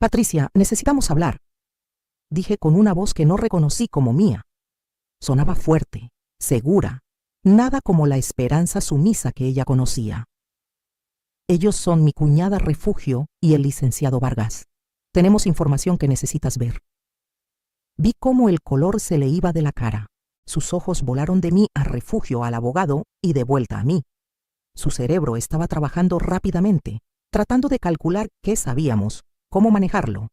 «Patricia, necesitamos hablar», dije con una voz que no reconocí como mía. Sonaba fuerte, segura, nada como la esperanza sumisa que ella conocía. «Ellos son mi cuñada Refugio y el licenciado Vargas. Tenemos información que necesitas ver». Vi cómo el color se le iba de la cara. Sus ojos volaron de mí a Refugio, al abogado, y de vuelta a mí. Su cerebro estaba trabajando rápidamente, tratando de calcular qué sabíamos, cómo manejarlo.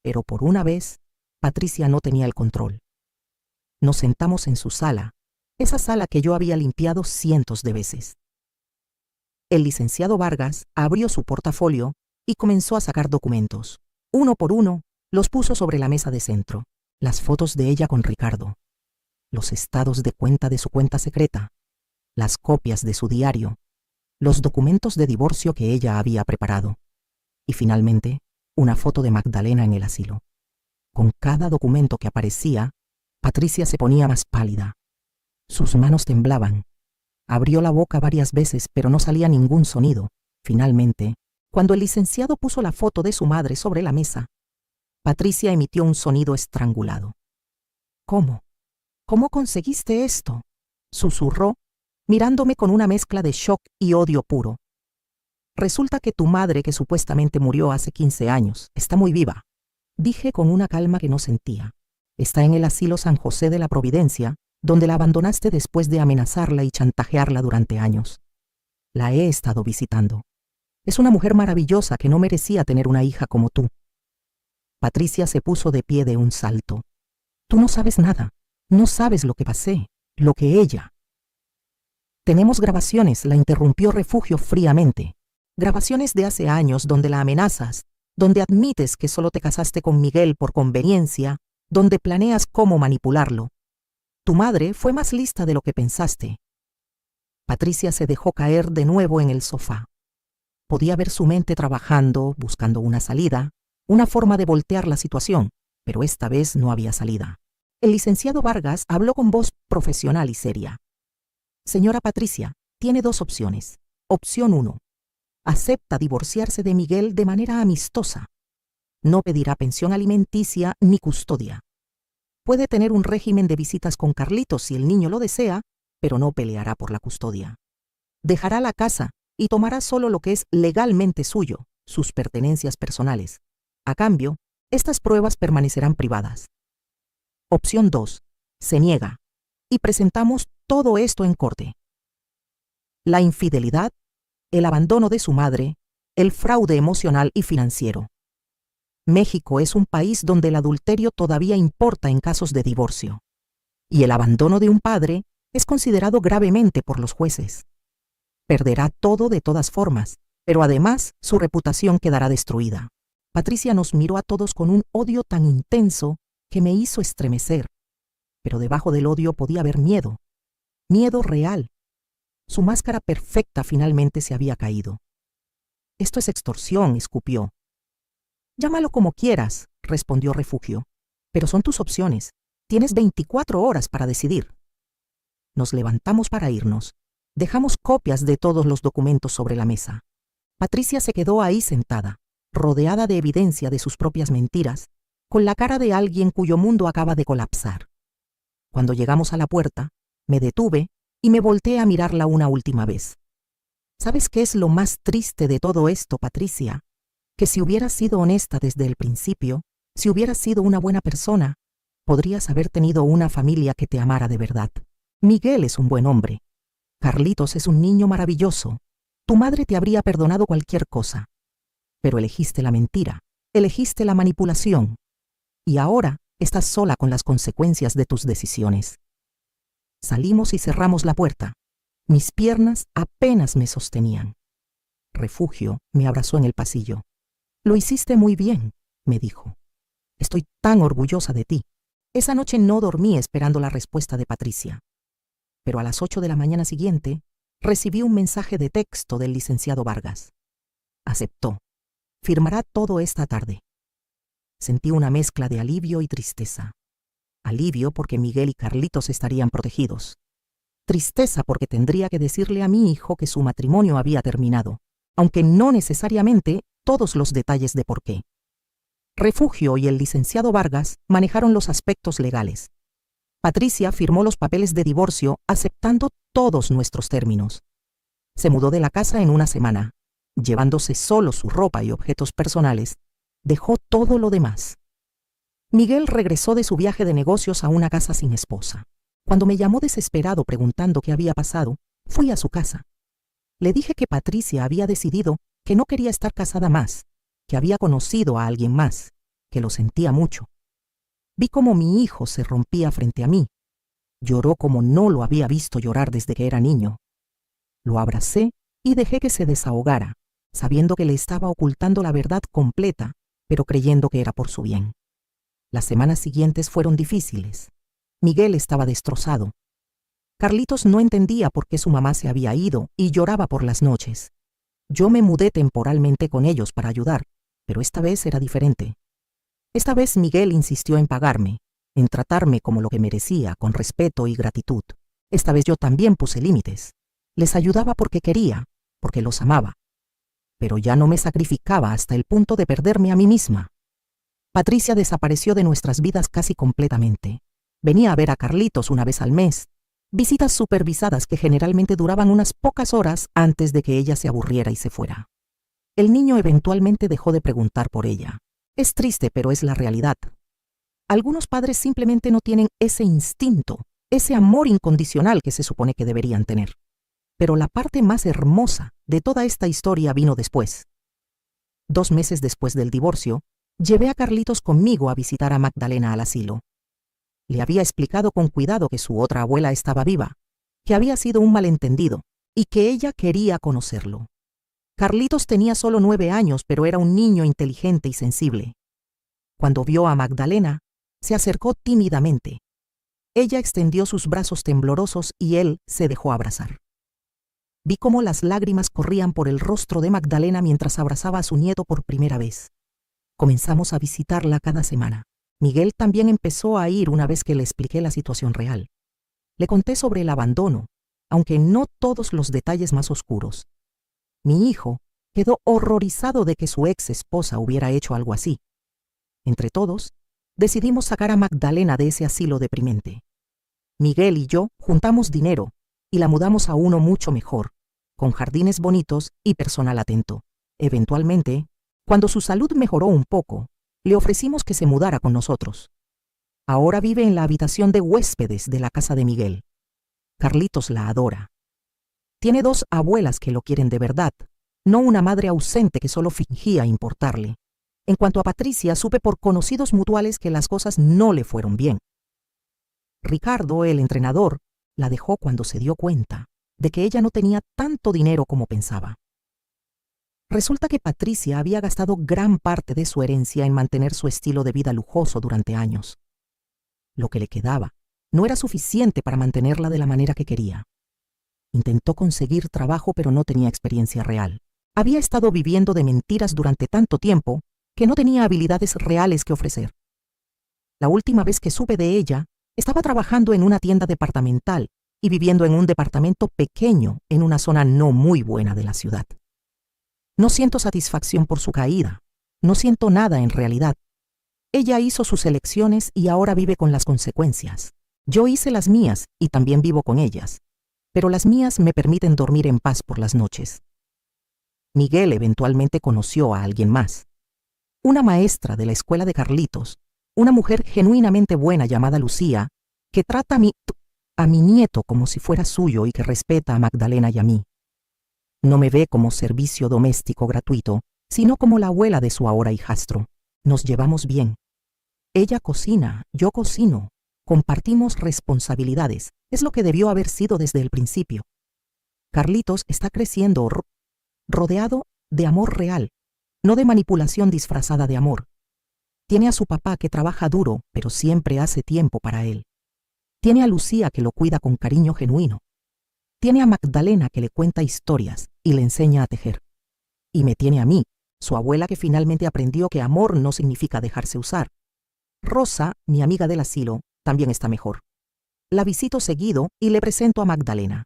Pero por una vez, Patricia no tenía el control. Nos sentamos en su sala, esa sala que yo había limpiado cientos de veces. El licenciado Vargas abrió su portafolio y comenzó a sacar documentos. Uno por uno, los puso sobre la mesa de centro. Las fotos de ella con Ricardo, los estados de cuenta de su cuenta secreta, las copias de su diario, los documentos de divorcio que ella había preparado, y finalmente, una foto de Magdalena en el asilo. Con cada documento que aparecía, Patricia se ponía más pálida. Sus manos temblaban. Abrió la boca varias veces, pero no salía ningún sonido. Finalmente, cuando el licenciado puso la foto de su madre sobre la mesa, Patricia emitió un sonido estrangulado. «¿Cómo? ¿Cómo conseguiste esto?», susurró, mirándome con una mezcla de shock y odio puro. «Resulta que tu madre, que supuestamente murió hace 15 años, está muy viva», dije con una calma que no sentía. «Está en el asilo San José de la Providencia, donde la abandonaste después de amenazarla y chantajearla durante años. La he estado visitando. Es una mujer maravillosa que no merecía tener una hija como tú». Patricia se puso de pie de un salto. «Tú no sabes nada. No sabes lo que pasé, lo que ella». «Tenemos grabaciones», la interrumpió Refugio fríamente. «Grabaciones de hace años donde la amenazas, donde admites que solo te casaste con Miguel por conveniencia, donde planeas cómo manipularlo. Tu madre fue más lista de lo que pensaste». Patricia se dejó caer de nuevo en el sofá. Podía ver su mente trabajando, buscando una salida, una forma de voltear la situación, pero esta vez no había salida. El licenciado Vargas habló con voz profesional y seria. «Señora Patricia, tiene dos opciones. Opción 1. Acepta divorciarse de Miguel de manera amistosa. No pedirá pensión alimenticia ni custodia. Puede tener un régimen de visitas con Carlitos si el niño lo desea, pero no peleará por la custodia. Dejará la casa y tomará solo lo que es legalmente suyo, sus pertenencias personales. A cambio, estas pruebas permanecerán privadas. Opción 2. Se niega. Y presentamos todo esto en corte. La infidelidad, el abandono de su madre, el fraude emocional y financiero. México es un país donde el adulterio todavía importa en casos de divorcio. Y el abandono de un padre es considerado gravemente por los jueces. Perderá todo de todas formas, pero además su reputación quedará destruida. Patricia nos miró a todos con un odio tan intenso que me hizo estremecer. Pero debajo del odio podía haber miedo. Miedo real. Su máscara perfecta finalmente se había caído. «Esto es extorsión», escupió. «Llámalo como quieras», respondió Refugio. «Pero son tus opciones. Tienes 24 horas para decidir». Nos levantamos para irnos. Dejamos copias de todos los documentos sobre la mesa. Patricia se quedó ahí sentada, rodeada de evidencia de sus propias mentiras, con la cara de alguien cuyo mundo acaba de colapsar. Cuando llegamos a la puerta, me detuve y me volteé a mirarla una última vez. ¿Sabes qué es lo más triste de todo esto, Patricia? Que si hubieras sido honesta desde el principio, si hubieras sido una buena persona, podrías haber tenido una familia que te amara de verdad. Miguel es un buen hombre. Carlitos es un niño maravilloso. Tu madre te habría perdonado cualquier cosa. Pero elegiste la mentira, elegiste la manipulación. Y ahora estás sola con las consecuencias de tus decisiones. Salimos y cerramos la puerta. Mis piernas apenas me sostenían. Refugio me abrazó en el pasillo. Lo hiciste muy bien, me dijo. Estoy tan orgullosa de ti. Esa noche no dormí esperando la respuesta de Patricia. Pero a las 8 de la mañana siguiente, recibí un mensaje de texto del licenciado Vargas. Aceptó. Firmará todo esta tarde. Sentí una mezcla de alivio y tristeza. Alivio porque Miguel y Carlitos estarían protegidos. Tristeza porque tendría que decirle a mi hijo que su matrimonio había terminado, aunque no necesariamente todos los detalles de por qué. Refugio y el licenciado Vargas manejaron los aspectos legales. Patricia firmó los papeles de divorcio aceptando todos nuestros términos. Se mudó de la casa en una semana, llevándose solo su ropa y objetos personales. Dejó todo lo demás. Miguel regresó de su viaje de negocios a una casa sin esposa. Cuando me llamó desesperado preguntando qué había pasado, fui a su casa. Le dije que Patricia había decidido que no quería estar casada más, que había conocido a alguien más, que lo sentía mucho. Vi cómo mi hijo se rompía frente a mí. Lloró como no lo había visto llorar desde que era niño. Lo abracé y dejé que se desahogara, sabiendo que le estaba ocultando la verdad completa, pero creyendo que era por su bien. Las semanas siguientes fueron difíciles. Miguel estaba destrozado. Carlitos no entendía por qué su mamá se había ido y lloraba por las noches. Yo me mudé temporalmente con ellos para ayudar, pero esta vez era diferente. Esta vez Miguel insistió en pagarme, en tratarme como lo que merecía, con respeto y gratitud. Esta vez yo también puse límites. Les ayudaba porque quería, porque los amaba. Pero ya no me sacrificaba hasta el punto de perderme a mí misma. Patricia desapareció de nuestras vidas casi completamente. Venía a ver a Carlitos una vez al mes, visitas supervisadas que generalmente duraban unas pocas horas antes de que ella se aburriera y se fuera. El niño eventualmente dejó de preguntar por ella. Es triste, pero es la realidad. Algunos padres simplemente no tienen ese instinto, ese amor incondicional que se supone que deberían tener. Pero la parte más hermosa de toda esta historia vino después. 2 meses después del divorcio, llevé a Carlitos conmigo a visitar a Magdalena al asilo. Le había explicado con cuidado que su otra abuela estaba viva, que había sido un malentendido y que ella quería conocerlo. Carlitos tenía solo 9 años, pero era un niño inteligente y sensible. Cuando vio a Magdalena, se acercó tímidamente. Ella extendió sus brazos temblorosos y él se dejó abrazar. Vi cómo las lágrimas corrían por el rostro de Magdalena mientras abrazaba a su nieto por primera vez. Comenzamos a visitarla cada semana. Miguel también empezó a ir una vez que le expliqué la situación real. Le conté sobre el abandono, aunque no todos los detalles más oscuros. Mi hijo quedó horrorizado de que su ex esposa hubiera hecho algo así. Entre todos, decidimos sacar a Magdalena de ese asilo deprimente. Miguel y yo juntamos dinero y la mudamos a uno mucho mejor, con jardines bonitos y personal atento. Eventualmente, cuando su salud mejoró un poco, le ofrecimos que se mudara con nosotros. Ahora vive en la habitación de huéspedes de la casa de Miguel. Carlitos la adora. Tiene 2 abuelas que lo quieren de verdad, no una madre ausente que solo fingía importarle. En cuanto a Patricia, supe por conocidos mutuales que las cosas no le fueron bien. Ricardo, el entrenador, la dejó cuando se dio cuenta de que ella no tenía tanto dinero como pensaba. Resulta que Patricia había gastado gran parte de su herencia en mantener su estilo de vida lujoso durante años. Lo que le quedaba no era suficiente para mantenerla de la manera que quería. Intentó conseguir trabajo, pero no tenía experiencia real. Había estado viviendo de mentiras durante tanto tiempo que no tenía habilidades reales que ofrecer. La última vez que supe de ella, estaba trabajando en una tienda departamental y viviendo en un departamento pequeño en una zona no muy buena de la ciudad. No siento satisfacción por su caída. No siento nada en realidad. Ella hizo sus elecciones y ahora vive con las consecuencias. Yo hice las mías y también vivo con ellas, pero las mías me permiten dormir en paz por las noches. Miguel eventualmente conoció a alguien más. Una maestra de la escuela de Carlitos, una mujer genuinamente buena llamada Lucía, que trata a mi nieto como si fuera suyo y que respeta a Magdalena y a mí. No me ve como servicio doméstico gratuito, sino como la abuela de su ahora hijastro. Nos llevamos bien. Ella cocina, yo cocino. Compartimos responsabilidades. Es lo que debió haber sido desde el principio. Carlitos está creciendo rodeado de amor real, no de manipulación disfrazada de amor. Tiene a su papá que trabaja duro, pero siempre hace tiempo para él. Tiene a Lucía que lo cuida con cariño genuino. Tiene a Magdalena que le cuenta historias y le enseña a tejer. Y me tiene a mí, su abuela que finalmente aprendió que amor no significa dejarse usar. Rosa, mi amiga del asilo, también está mejor. La visito seguido y le presento a Magdalena.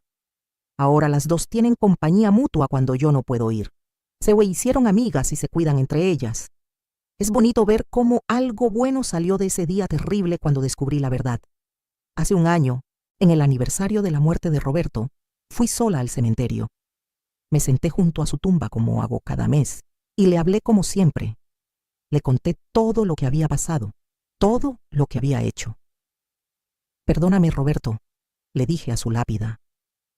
Ahora las dos tienen compañía mutua cuando yo no puedo ir. Se hicieron amigas y se cuidan entre ellas. Es bonito ver cómo algo bueno salió de ese día terrible cuando descubrí la verdad. Hace un año, en el aniversario de la muerte de Roberto, fui sola al cementerio. Me senté junto a su tumba como hago cada mes y le hablé como siempre. Le conté todo lo que había pasado, todo lo que había hecho. Perdóname, Roberto, le dije a su lápida.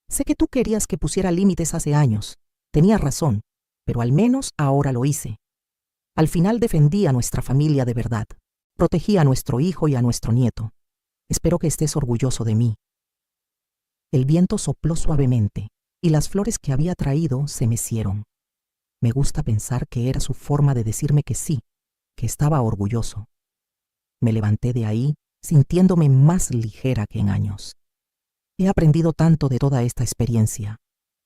Sé que tú querías que pusiera límites hace años. Tenías razón, pero al menos ahora lo hice. Al final defendí a nuestra familia de verdad. Protegí a nuestro hijo y a nuestro nieto. Espero que estés orgulloso de mí. El viento sopló suavemente y las flores que había traído se mecieron. Me gusta pensar que era su forma de decirme que sí, que estaba orgulloso. Me levanté de ahí sintiéndome más ligera que en años. He aprendido tanto de toda esta experiencia.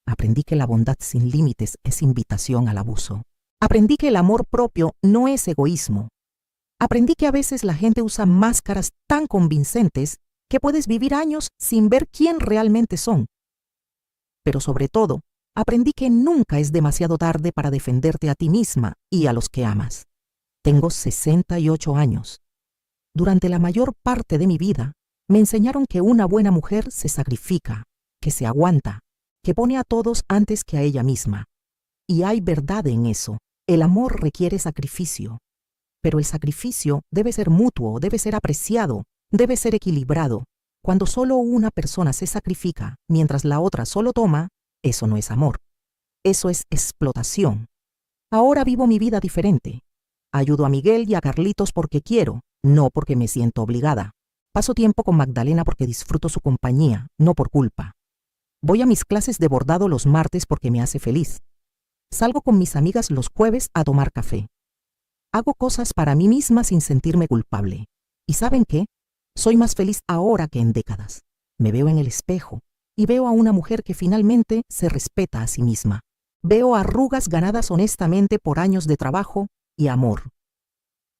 Aprendí que la bondad sin límites es invitación al abuso. Aprendí que el amor propio no es egoísmo. Aprendí que a veces la gente usa máscaras tan convincentes que puedes vivir años sin ver quién realmente son. Pero sobre todo, aprendí que nunca es demasiado tarde para defenderte a ti misma y a los que amas. Tengo 68 años. Durante la mayor parte de mi vida, me enseñaron que una buena mujer se sacrifica, que se aguanta, que pone a todos antes que a ella misma. Y hay verdad en eso. El amor requiere sacrificio. Pero el sacrificio debe ser mutuo, debe ser apreciado, debe ser equilibrado. Cuando solo una persona se sacrifica mientras la otra solo toma, eso no es amor. Eso es explotación. Ahora vivo mi vida diferente. Ayudo a Miguel y a Carlitos porque quiero, no porque me siento obligada. Paso tiempo con Magdalena porque disfruto su compañía, no por culpa. Voy a mis clases de bordado los martes porque me hace feliz. Salgo con mis amigas los jueves a tomar café. Hago cosas para mí misma sin sentirme culpable. ¿Y saben qué? Soy más feliz ahora que en décadas. Me veo en el espejo y veo a una mujer que finalmente se respeta a sí misma. Veo arrugas ganadas honestamente por años de trabajo y amor.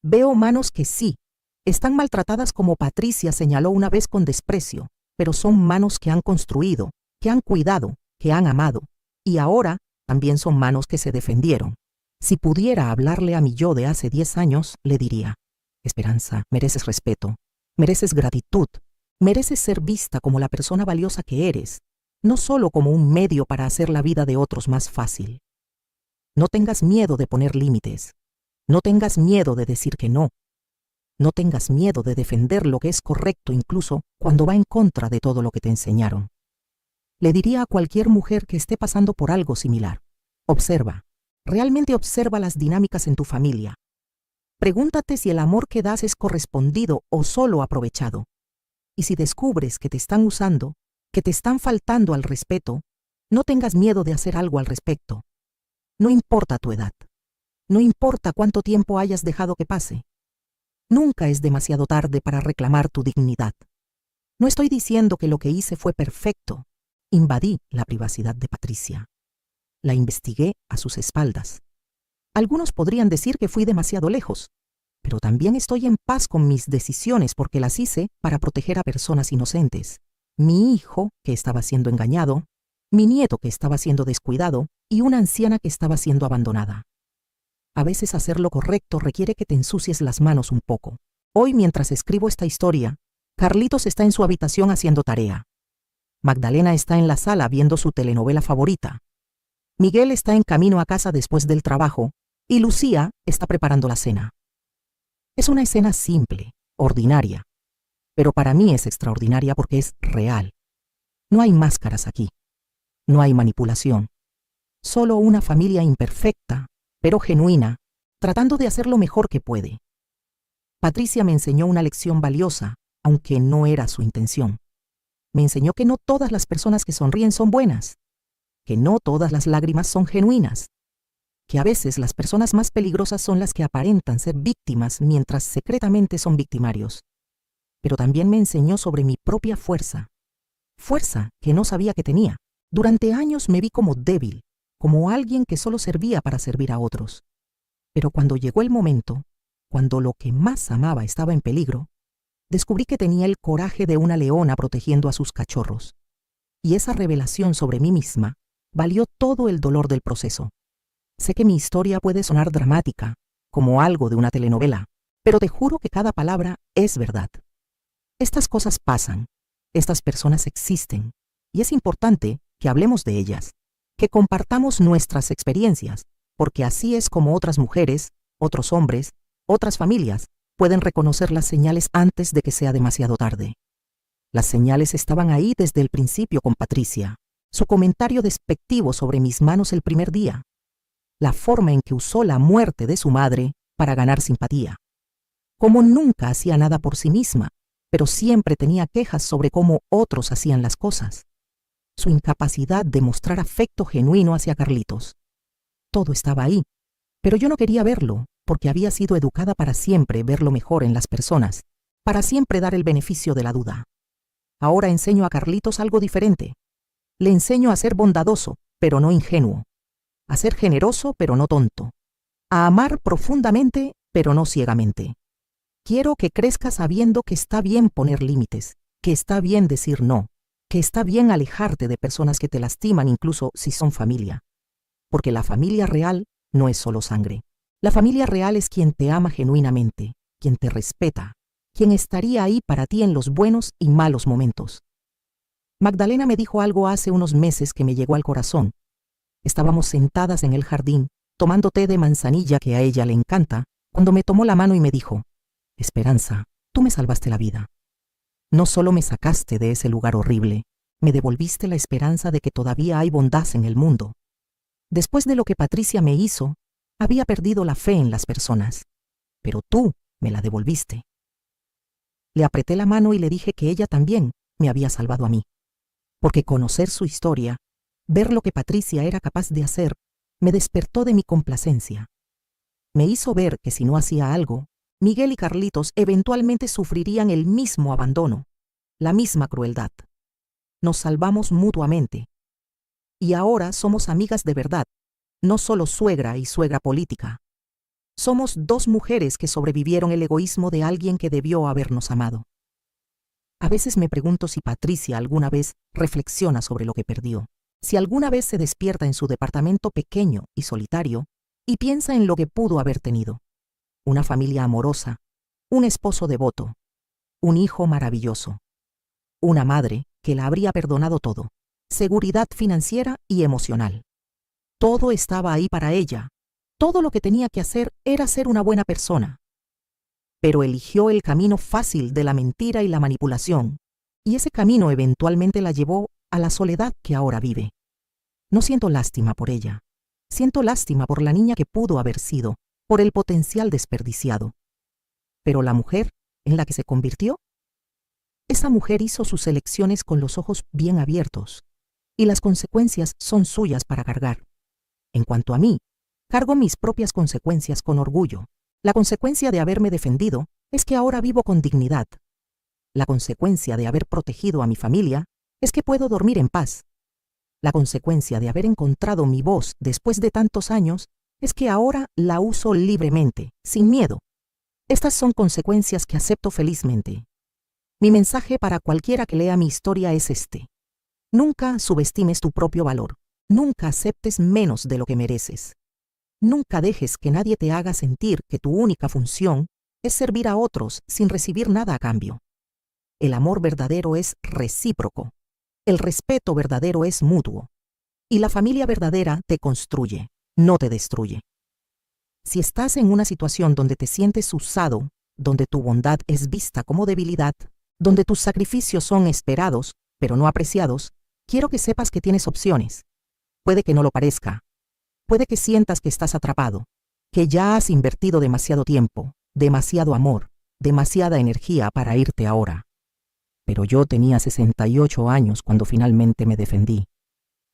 Veo manos que sí, están maltratadas como Patricia señaló una vez con desprecio, pero son manos que han construido, que han cuidado, que han amado. Y ahora también son manos que se defendieron. Si pudiera hablarle a mi yo de hace 10 años, le diría: Esperanza, mereces respeto, mereces gratitud, mereces ser vista como la persona valiosa que eres, no solo como un medio para hacer la vida de otros más fácil. No tengas miedo de poner límites. No tengas miedo de decir que no. No tengas miedo de defender lo que es correcto incluso cuando va en contra de todo lo que te enseñaron. Le diría a cualquier mujer que esté pasando por algo similar: observa, realmente observa las dinámicas en tu familia. Pregúntate si el amor que das es correspondido o solo aprovechado. Y si descubres que te están usando, que te están faltando al respeto, no tengas miedo de hacer algo al respecto. No importa tu edad. No importa cuánto tiempo hayas dejado que pase. Nunca es demasiado tarde para reclamar tu dignidad. No estoy diciendo que lo que hice fue perfecto. Invadí la privacidad de Patricia. La investigué a sus espaldas. Algunos podrían decir que fui demasiado lejos, pero también estoy en paz con mis decisiones porque las hice para proteger a personas inocentes. Mi hijo, que estaba siendo engañado, mi nieto, que estaba siendo descuidado, y una anciana que estaba siendo abandonada. A veces hacer lo correcto requiere que te ensucies las manos un poco. Hoy, mientras escribo esta historia, Carlitos está en su habitación haciendo tarea. Magdalena está en la sala viendo su telenovela favorita. Miguel está en camino a casa después del trabajo y Lucía está preparando la cena. Es una escena simple, ordinaria, pero para mí es extraordinaria porque es real. No hay máscaras aquí. No hay manipulación. Solo una familia imperfecta, pero genuina, tratando de hacer lo mejor que puede. Patricia me enseñó una lección valiosa, aunque no era su intención. Me enseñó que no todas las personas que sonríen son buenas, que no todas las lágrimas son genuinas, que a veces las personas más peligrosas son las que aparentan ser víctimas mientras secretamente son victimarios. Pero también me enseñó sobre mi propia fuerza que no sabía que tenía. Durante años me vi como débil, como alguien que solo servía para servir a otros. Pero cuando llegó el momento, cuando lo que más amaba estaba en peligro, descubrí que tenía el coraje de una leona protegiendo a sus cachorros. Y esa revelación sobre mí misma valió todo el dolor del proceso. Sé que mi historia puede sonar dramática, como algo de una telenovela, pero te juro que cada palabra es verdad. Estas cosas pasan, estas personas existen, y es importante que hablemos de ellas, que compartamos nuestras experiencias, porque así es como otras mujeres, otros hombres, otras familias pueden reconocer las señales antes de que sea demasiado tarde. Las señales estaban ahí desde el principio con Patricia, su comentario despectivo sobre mis manos el primer día, la forma en que usó la muerte de su madre para ganar simpatía. Como nunca hacía nada por sí misma, pero siempre tenía quejas sobre cómo otros hacían las cosas. Su incapacidad de mostrar afecto genuino hacia Carlitos. Todo estaba ahí, pero yo no quería verlo, porque había sido educada para siempre ver lo mejor en las personas, para siempre dar el beneficio de la duda. Ahora enseño a Carlitos algo diferente. Le enseño a ser bondadoso, pero no ingenuo. A ser generoso, pero no tonto. A amar profundamente, pero no ciegamente. Quiero que crezca sabiendo que está bien poner límites, que está bien decir no, que está bien alejarte de personas que te lastiman incluso si son familia. Porque la familia real no es solo sangre. La familia real es quien te ama genuinamente, quien te respeta, quien estaría ahí para ti en los buenos y malos momentos. Magdalena me dijo algo hace unos meses que me llegó al corazón. Estábamos sentadas en el jardín, tomando té de manzanilla que a ella le encanta, cuando me tomó la mano y me dijo: Esperanza, tú me salvaste la vida. No solo me sacaste de ese lugar horrible, me devolviste la esperanza de que todavía hay bondad en el mundo. Después de lo que Patricia me hizo, había perdido la fe en las personas, pero tú me la devolviste. Le apreté la mano y le dije que ella también me había salvado a mí, porque conocer su historia, ver lo que Patricia era capaz de hacer, me despertó de mi complacencia. Me hizo ver que si no hacía algo, Miguel y Carlitos eventualmente sufrirían el mismo abandono, la misma crueldad. Nos salvamos mutuamente. Y ahora somos amigas de verdad, no solo suegra y suegra política. Somos dos mujeres que sobrevivieron el egoísmo de alguien que debió habernos amado. A veces me pregunto si Patricia alguna vez reflexiona sobre lo que perdió, si alguna vez se despierta en su departamento pequeño y solitario y piensa en lo que pudo haber tenido. Una familia amorosa, un esposo devoto, un hijo maravilloso, una madre que la habría perdonado todo, seguridad financiera y emocional. Todo estaba ahí para ella. Todo lo que tenía que hacer era ser una buena persona. Pero eligió el camino fácil de la mentira y la manipulación, y ese camino eventualmente la llevó a la soledad que ahora vive. No siento lástima por ella. Siento lástima por la niña que pudo haber sido, por el potencial desperdiciado. Pero la mujer en la que se convirtió, esa mujer hizo sus elecciones con los ojos bien abiertos, y las consecuencias son suyas para cargar. En cuanto a mí, cargo mis propias consecuencias con orgullo. La consecuencia de haberme defendido es que ahora vivo con dignidad. La consecuencia de haber protegido a mi familia es que puedo dormir en paz. La consecuencia de haber encontrado mi voz después de tantos años es que ahora la uso libremente, sin miedo. Estas son consecuencias que acepto felizmente. Mi mensaje para cualquiera que lea mi historia es este: nunca subestimes tu propio valor. Nunca aceptes menos de lo que mereces. Nunca dejes que nadie te haga sentir que tu única función es servir a otros sin recibir nada a cambio. El amor verdadero es recíproco. El respeto verdadero es mutuo. Y la familia verdadera te construye, no te destruye. Si estás en una situación donde te sientes usado, donde tu bondad es vista como debilidad, donde tus sacrificios son esperados, pero no apreciados, quiero que sepas que tienes opciones. Puede que no lo parezca. Puede que sientas que estás atrapado, que ya has invertido demasiado tiempo, demasiado amor, demasiada energía para irte ahora. Pero yo tenía 68 años cuando finalmente me defendí.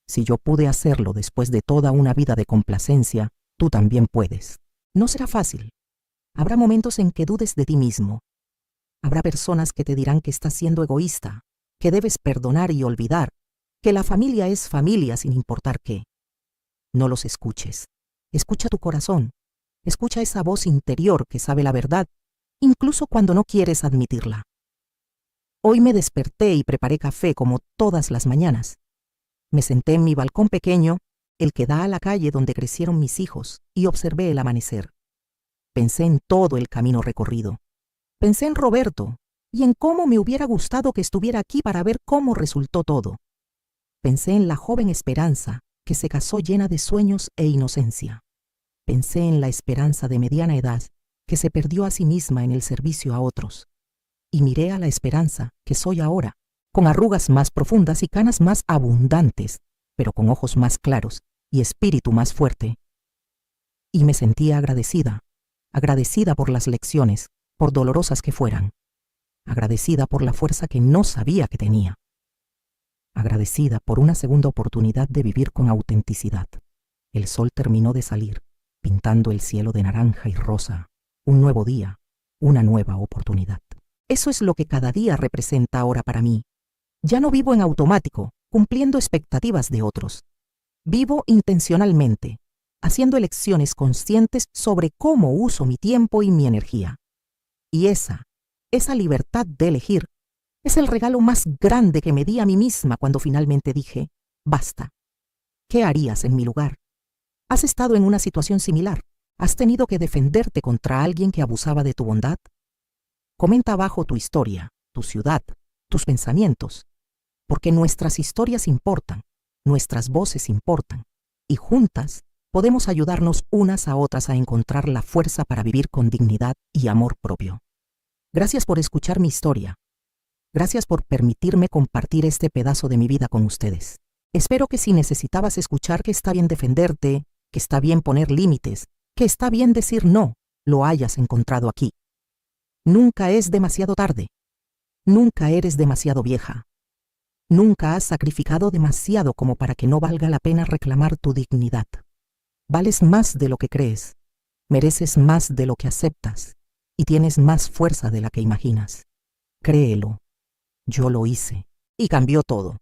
Si yo pude hacerlo después de toda una vida de complacencia, tú también puedes. No será fácil. Habrá momentos en que dudes de ti mismo. Habrá personas que te dirán que estás siendo egoísta, que debes perdonar y olvidar, que la familia es familia sin importar qué. No los escuches. Escucha tu corazón. Escucha esa voz interior que sabe la verdad, incluso cuando no quieres admitirla. Hoy me desperté y preparé café como todas las mañanas. Me senté en mi balcón pequeño, el que da a la calle donde crecieron mis hijos, y observé el amanecer. Pensé en todo el camino recorrido. Pensé en Roberto y en cómo me hubiera gustado que estuviera aquí para ver cómo resultó todo. Pensé en la joven Esperanza, que se casó llena de sueños e inocencia. Pensé en la Esperanza de mediana edad, que se perdió a sí misma en el servicio a otros. Y miré a la Esperanza que soy ahora, con arrugas más profundas y canas más abundantes, pero con ojos más claros y espíritu más fuerte. Y me sentía agradecida, agradecida por las lecciones, por dolorosas que fueran, agradecida por la fuerza que no sabía que tenía, agradecida por una segunda oportunidad de vivir con autenticidad. El sol terminó de salir, pintando el cielo de naranja y rosa, un nuevo día, una nueva oportunidad. Eso es lo que cada día representa ahora para mí. Ya no vivo en automático, cumpliendo expectativas de otros. Vivo intencionalmente, haciendo elecciones conscientes sobre cómo uso mi tiempo y mi energía. Y esa libertad de elegir, es el regalo más grande que me di a mí misma cuando finalmente dije, basta. ¿Qué harías en mi lugar? ¿Has estado en una situación similar? ¿Has tenido que defenderte contra alguien que abusaba de tu bondad? Comenta abajo tu historia, tu ciudad, tus pensamientos, porque nuestras historias importan, nuestras voces importan, y juntas podemos ayudarnos unas a otras a encontrar la fuerza para vivir con dignidad y amor propio. Gracias por escuchar mi historia. Gracias por permitirme compartir este pedazo de mi vida con ustedes. Espero que si necesitabas escuchar que está bien defenderte, que está bien poner límites, que está bien decir no, lo hayas encontrado aquí. Nunca es demasiado tarde. Nunca eres demasiado vieja. Nunca has sacrificado demasiado como para que no valga la pena reclamar tu dignidad. Vales más de lo que crees, mereces más de lo que aceptas y tienes más fuerza de la que imaginas. Créelo. Yo lo hice y cambió todo.